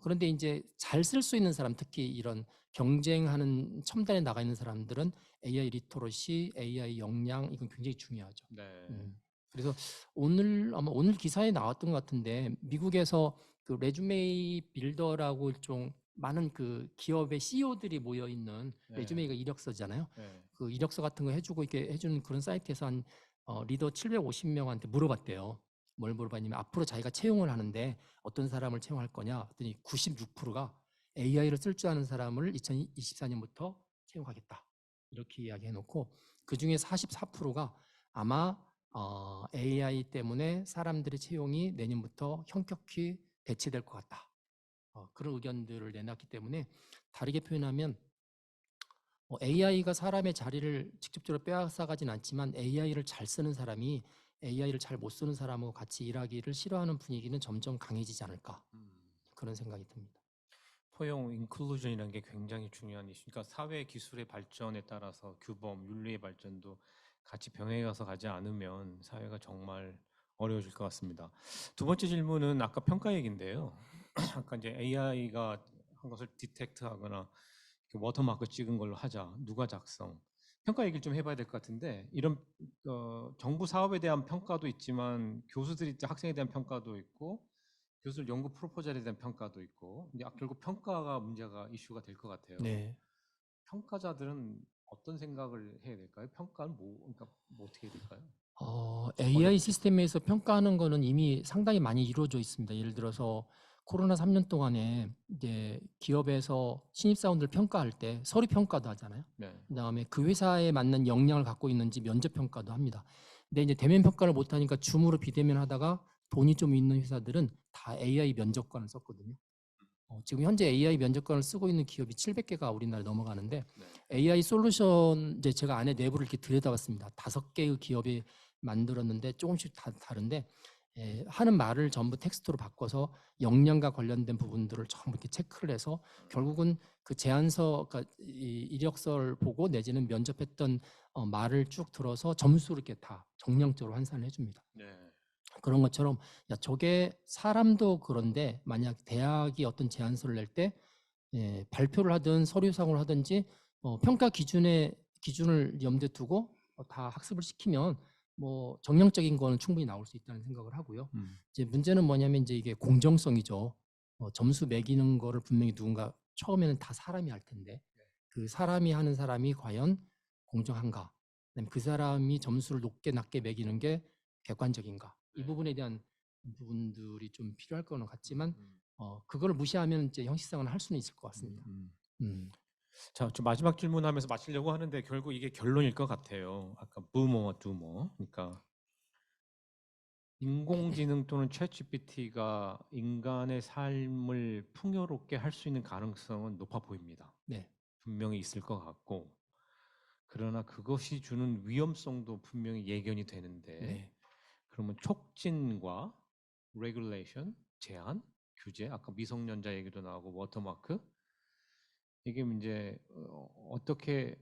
B: 그런데 이제 잘 쓸 수 있는 사람, 특히 이런 경쟁하는 첨단에 나가 있는 사람들은 AI 리터러시, AI 역량 이건 굉장히 중요하죠.
A: 네.
B: 그래서 아마 오늘 기사에 나왔던 것 같은데 미국에서 그 레주메이 빌더라고 좀 많은 그 기업의 CEO들이 모여 있는
A: 네.
B: 레주메이가 이력서잖아요.
A: 네.
B: 그 이력서 같은 거 해주고 이렇게 해주는 그런 사이트에서 한 리더 750명한테 물어봤대요. 뭘 물어봤냐면 앞으로 자기가 채용을 하는데 어떤 사람을 채용할 거냐 했더니 96%가 AI를 쓸 줄 아는 사람을 2024년부터 채용하겠다. 이렇게 이야기해놓고 그중에 44%가 아마 AI 때문에 사람들의 채용이 내년부터 현격히 대체될 것 같다. 그런 의견들을 내놨기 때문에 다르게 표현하면 AI가 사람의 자리를 직접적으로 빼앗아가진 않지만 AI를 잘 쓰는 사람이 AI를 잘 못 쓰는 사람하고 같이 일하기를 싫어하는 분위기는 점점 강해지지 않을까 그런 생각이 듭니다.
A: 포용 인클루전이라는 게 굉장히 중요한 이슈. 그러니까 사회 기술의 발전에 따라서 규범, 윤리의 발전도 같이 병행해서 가지 않으면 사회가 정말 어려워질 것 같습니다. 두 번째 질문은 아까 평가 얘기인데요. 아까 이제 AI가 한 것을 디텍트하거나 워터마크 찍은 걸로 하자. 누가 작성? 평가 얘기를 좀 해봐야 될 것 같은데 이런 정부 사업에 대한 평가도 있지만 교수들이 학생에 대한 평가도 있고 교수 연구 프로포절에 대한 평가도 있고 이제 결국 평가가 문제가 이슈가 될 것 같아요.
B: 네.
A: 평가자들은 어떤 생각을 해야 될까요? 평가는 그러니까 뭐 어떻게 해야 될까요?
B: AI 시스템에서 평가하는 거는 이미 상당히 많이 이루어져 있습니다. 예를 들어서 코로나 3년 동안에 이제 기업에서 신입사원들 평가할 때 서류 평가도 하잖아요.
A: 네.
B: 그다음에 그 회사에 맞는 역량을 갖고 있는지 면접 평가도 합니다. 근데 이제 대면 평가를 못 하니까 줌으로 비대면 하다가 돈이 좀 있는 회사들은 다 AI 면접관을 썼거든요. 지금 현재 AI 면접관을 쓰고 있는 기업이 700개가 우리나라에 넘어가는데
A: 네.
B: AI 솔루션 이제 제가 안에 내부를 이렇게 들여다봤습니다. 5개의 기업이 만들었는데 조금씩 다 다른데 하는 말을 전부 텍스트로 바꿔서 역량과 관련된 부분들을 전부 이렇게 체크를 해서 결국은 그 제안서, 그러니까 이 이력서를 보고 내지는 면접했던 말을 쭉 들어서 점수를 이렇게 다 정량적으로 환산을 해줍니다.
A: 네.
B: 그런 것처럼 야 저게 사람도 그런데 만약 대학이 어떤 제안서를 낼 때 발표를 하든 서류상을 하든지 평가 기준을 염두에 두고 다 학습을 시키면 뭐 정량적인 거는 충분히 나올 수 있다는 생각을 하고요. 이제 문제는 뭐냐면 이제 이게 공정성이죠. 점수 매기는 거를 분명히 누군가 처음에는 다 사람이 할 텐데 그 사람이 하는 사람이 과연 공정한가? 그다음에 그 사람이 점수를 높게 낮게 매기는 게 객관적인가? 이
A: 네.
B: 부분에 대한 부분들이 좀 필요할 거는 같지만 그걸 무시하면 이제 형식상은 할 수는 있을 것 같습니다.
A: 자, 좀 마지막 질문하면서 마치려고 하는데 결국 이게 결론일 것 같아요. 아까 부모, 두모. 그러니까 인공지능 또는 챗GPT가 인간의 삶을 풍요롭게 할 수 있는 가능성은 높아 보입니다.
B: 네.
A: 분명히 있을 것 같고, 그러나 그것이 주는 위험성도 분명히 예견이 되는데,
B: 네.
A: 그러면 촉진과 레귤레이션, 제한, 규제, 아까 미성년자 얘기도 나오고 워터마크, 이게 이제 어떻게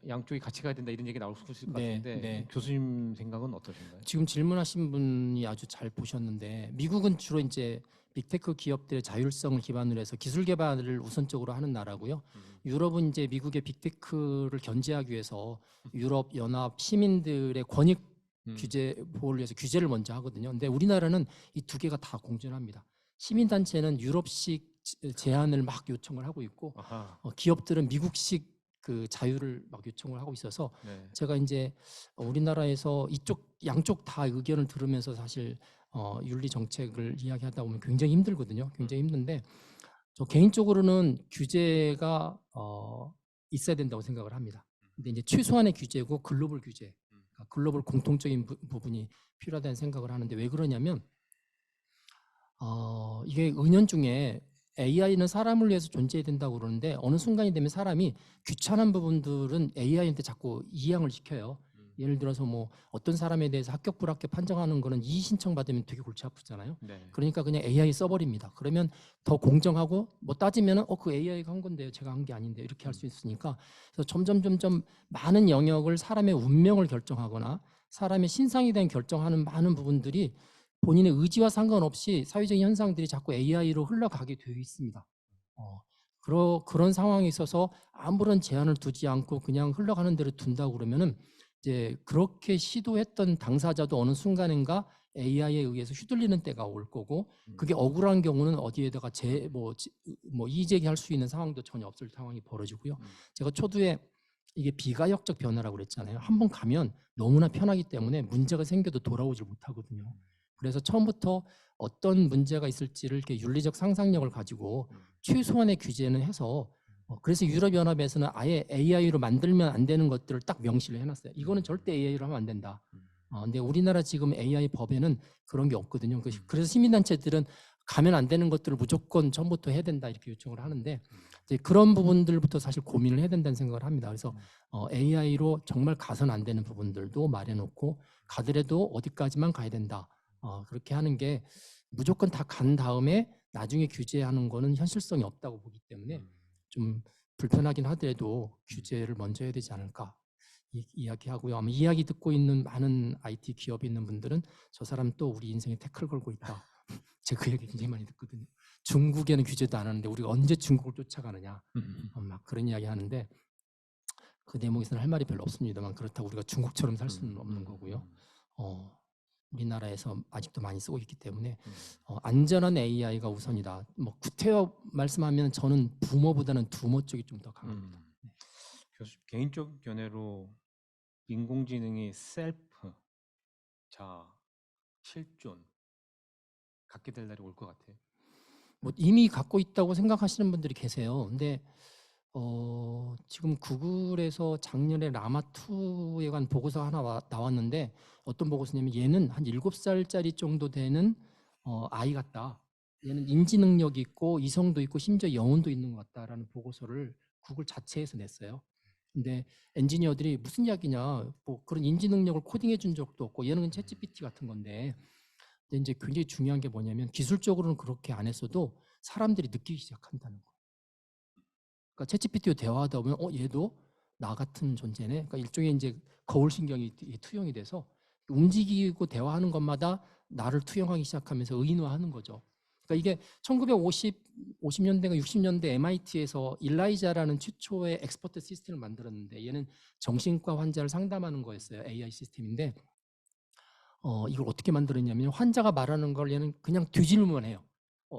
A: 양쪽이 같이 가야 된다 이런 얘기 나올 수 있을 것
B: 네,
A: 같은데
B: 네.
A: 교수님 생각은 어떠신가요?
B: 지금 질문하신 분이 아주 잘 보셨는데 미국은 주로 이제 빅테크 기업들의 자율성을 기반으로 해서 기술 개발을 우선적으로 하는 나라고요. 유럽은 이제 미국의 빅테크를 견제하기 위해서 유럽 연합 시민들의 권익 규제 보호를 위해서 규제를 먼저 하거든요. 근데 우리나라는 이 두 개가 다 공존합니다. 시민단체는 유럽식 제한을 막 요청을 하고 있고 기업들은 미국식 그 자유를 막 요청을 하고 있어서
A: 네.
B: 제가 이제 우리나라에서 양쪽 다 의견을 들으면서 사실 윤리 정책을 이야기하다 보면 굉장히 힘들거든요. 굉장히 힘든데 저 개인적으로는 규제가 있어야 된다고 생각을 합니다. 근데 이제 최소한의 규제고 글로벌 규제, 그러니까 글로벌 공통적인 부분이 필요하다는 생각을 하는데 왜 그러냐면 이게 은연중에 AI는 사람을 위해서 존재해야 된다고 그러는데 어느 순간이 되면 사람이 귀찮은 부분들은 AI한테 자꾸 이양을 시켜요. 예를 들어서 뭐 어떤 사람에 대해서 합격 불합격 판정하는 거는 이의 신청 받으면 되게 골치 아프잖아요.
A: 네.
B: 그러니까 그냥 AI 써버립니다. 그러면 더 공정하고 뭐 따지면은 그 AI가 한 건데요, 제가 한 게 아닌데 이렇게 할 수 있으니까 그래서 점점 많은 영역을 사람의 운명을 결정하거나 사람의 신상에 대한 결정하는 많은 부분들이 본인의 의지와 상관없이 사회적인 현상들이 자꾸 AI로 흘러가게 되어 있습니다. 그런 상황에 있어서 아무런 제한을 두지 않고 그냥 흘러가는 대로 둔다고 그러면은 이제 그렇게 시도했던 당사자도 어느 순간인가 AI에 의해서 휘둘리는 때가 올 거고 그게 억울한 경우는 어디에다가 이의 제기할 수 있는 상황도 전혀 없을 상황이 벌어지고요. 제가 초두에 이게 비가역적 변화라고 그랬잖아요. 한번 가면 너무나 편하기 때문에 문제가 생겨도 돌아오질 못하거든요. 그래서 처음부터 어떤 문제가 있을지를 이렇게 윤리적 상상력을 가지고 최소한의 규제는 해서 그래서 유럽연합에서는 아예 AI로 만들면 안 되는 것들을 딱 명시를 해놨어요. 이거는 절대 AI로 하면 안 된다. 근데 우리나라 지금 AI 법에는 그런 게 없거든요. 그래서 시민단체들은 가면 안 되는 것들을 무조건 처음부터 해야 된다 이렇게 요청을 하는데 이제 그런 부분들부터 사실 고민을 해야 된다는 생각을 합니다. 그래서 AI로 정말 가선 안 되는 부분들도 마련해놓고 가더라도 어디까지만 가야 된다. 그렇게 하는 게 무조건 다 간 다음에 나중에 규제하는 거는 현실성이 없다고 보기 때문에 좀 불편하긴 하더라도 규제를 먼저 해야 되지 않을까 이야기하고요. 아마 이야기 듣고 있는 많은 IT 기업에 있는 분들은 저 사람 또 우리 인생에 태클 걸고 있다. 제가 그 얘기 굉장히 많이 듣거든요. 중국에는 규제도 안 하는데 우리가 언제 중국을 쫓아가느냐. 막 그런 이야기 하는데 그 대목에서는 할 말이 별로 없습니다만 그렇다고 우리가 중국처럼 살 수는 없는 거고요. 우리나라에서 아직도 많이 쓰고 있기 때문에 안전한 AI가 우선이다. 뭐 구태여 말씀하면 저는 부모보다는 두모 쪽이 좀 더 강합니다.
A: 교수 개인적 견해로 인공지능이 셀프, 자아, 실존 갖게 될 날이 올 것 같아요.
B: 뭐 이미 갖고 있다고 생각하시는 분들이 계세요. 근데 지금 구글에서 작년에 라마2에 관한 보고서 하나 나왔는데 어떤 보고서냐면 얘는 한 7살짜리 정도 되는 아이 같다. 얘는 인지 능력이 있고 이성도 있고 심지어 영혼도 있는 것 같다라는 보고서를 구글 자체에서 냈어요. 근데 엔지니어들이 무슨 이야기냐, 뭐 그런 인지 능력을 코딩해 준 적도 없고 얘는 챗GPT 같은 건데, 근데 이제 굉장히 중요한 게 뭐냐면 기술적으로는 그렇게 안 했어도 사람들이 느끼기 시작한다는 거. 그러니까 챗GPT와 대화하다 보면 얘도 나 같은 존재네. 그러니까 일종의 이제 거울 신경이 투영이 돼서 움직이고 대화하는 것마다 나를 투영하기 시작하면서 의인화하는 거죠. 그러니까 이게 1950년대가 60년대 MIT에서 일라이자라는 최초의 엑스퍼트 시스템을 만들었는데 얘는 정신과 환자를 상담하는 거였어요. AI 시스템인데 이걸 어떻게 만들었냐면 환자가 말하는 걸 얘는 그냥 뒤질만 해요.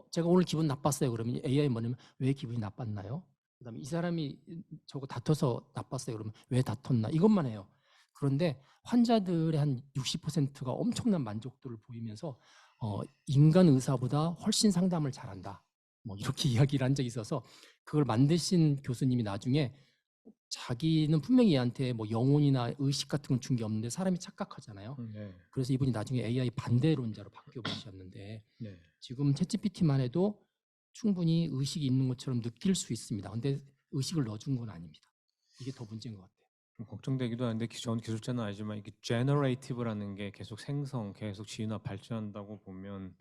B: 제가 오늘 기분 나빴어요. 그러면 AI 뭐냐면 왜 기분이 나빴나요? 그다음에 이 사람이 저거 다퉈서 나빴어요. 그러면 왜 다퉜나? 이것만 해요. 그런데 환자들의 한 60%가 엄청난 만족도를 보이면서 인간 의사보다 훨씬 상담을 잘한다. 뭐 이렇게 이야기를 한 적이 있어서 그걸 만드신 교수님이 나중에 자기는 분명히 얘한테 뭐 영혼이나 의식 같은 건 준 게 없는데 사람이 착각하잖아요.
A: 네.
B: 그래서 이분이 나중에 AI 반대론자로 바뀌어 버리셨는데
A: 네.
B: 지금 챗GPT만 해도 충분히 의식이 있는 것처럼 느낄 수 있습니다. 근데 의식을 넣어준 건 아닙니다. 이게 더 문제인 것 같아요.
A: 좀 걱정되기도 하는데 전 기술자는 아니지만 이게 제너레이티브라는 게 계속 계속 진화 발전한다고 보면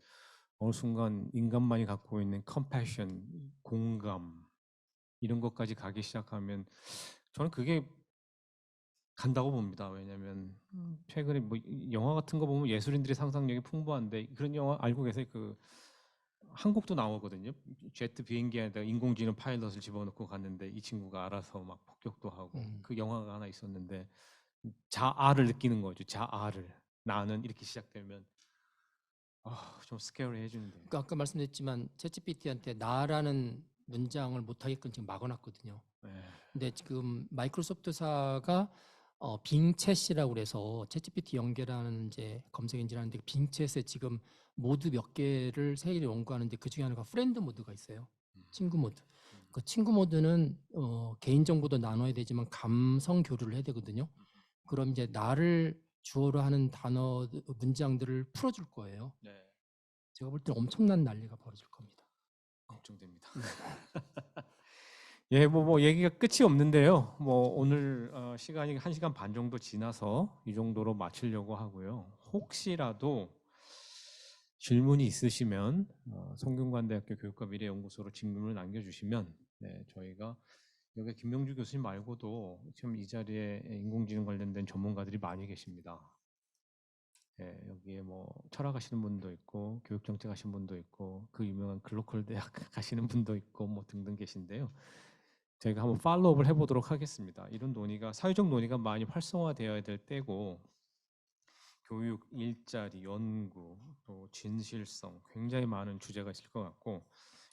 A: 어느 순간 인간만이 갖고 있는 컴패션, 공감 이런 것까지 가기 시작하면 저는 그게 간다고 봅니다. 왜냐하면 최근에 뭐 영화 같은 거 보면 예술인들의 상상력이 풍부한데 그런 영화 알고 계세요? 그 한국도 나오거든요. 제트 비행기에다 인공지능 파일럿을 집어넣고 갔는데 이 친구가 알아서 막 폭격도 하고 그 영화가 하나 있었는데 자아를 느끼는 거죠. 자아를 나는 이렇게 시작되면 좀 스케어리 해주는데.
B: 그러니까 아까 말씀드렸지만 챗GPT한테 나라는 문장을 못하게끔 지금 막아놨거든요.
A: 네.
B: 근데 지금 마이크로소프트사가 빙챗이라고 그래서 챗GPT 연결하는 이제 검색 엔진 하는데 빙챗에 지금 모드 몇 개를 세 개를 연구하는데 그 중에 하나가 프렌드 모드가 있어요. 친구 모드. 그 친구 모드는 개인 정보도 나눠야 되지만 감성 교류를 해야 되거든요. 그럼 이제 나를 주어로 하는 단어 문장들을 풀어줄 거예요.
A: 네.
B: 제가 볼 때는 엄청난 난리가 벌어질 겁니다.
A: 걱정됩니다. 예, 뭐 얘기가 끝이 없는데요. 뭐 오늘 시간이 1시간 반 정도 지나서 이 정도로 마치려고 하고요. 혹시라도 질문이 있으시면 성균관대학교 교육과 미래연구소로 질문을 남겨주시면 저희가 여기 김명주 교수님 말고도 지금 이 자리에 인공지능 관련된 전문가들이 많이 계십니다. 여기에 뭐 철학하시는 분도 있고 교육정책 하시는 분도 있고 그 유명한 글로컬 대학 가시는 분도 있고 뭐 등등 계신데요. 저희가 한번 팔로우업을 해보도록 하겠습니다. 이런 논의가 사회적 논의가 많이 활성화되어야 될 때고 교육, 일자리, 연구, 또 진실성 굉장히 많은 주제가 있을 것 같고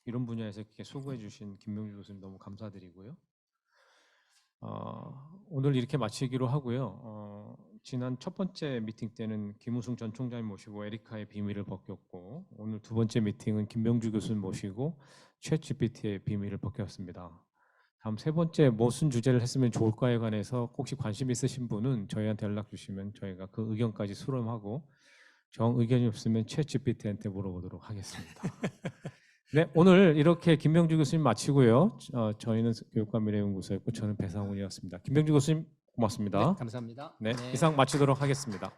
A: 이런 분야에서 이렇게 수고해 주신 김명주 교수님 너무 감사드리고요. 오늘 이렇게 마치기로 하고요. 지난 첫 번째 미팅 때는 김우승 전 총장님 모시고 에리카의 비밀을 벗겼고 오늘 두 번째 미팅은 김명주 교수님 모시고 챗GPT의 비밀을 벗겼습니다. 다음 세 번째 무슨 주제를 했으면 좋을까에 관해서 혹시 관심 있으신 분은 저희한테 연락 주시면 저희가 그 의견까지 수렴하고 정 의견이 없으면 챗GPT한테 물어보도록 하겠습니다. 네, 오늘 이렇게 김명주 교수님 마치고요. 저희는 교육과 미래연구소였고 저는 배상훈이었습니다. 김명주 교수님 고맙습니다.
B: 네, 감사합니다.
A: 네,
B: 네.
A: 이상 마치도록 하겠습니다.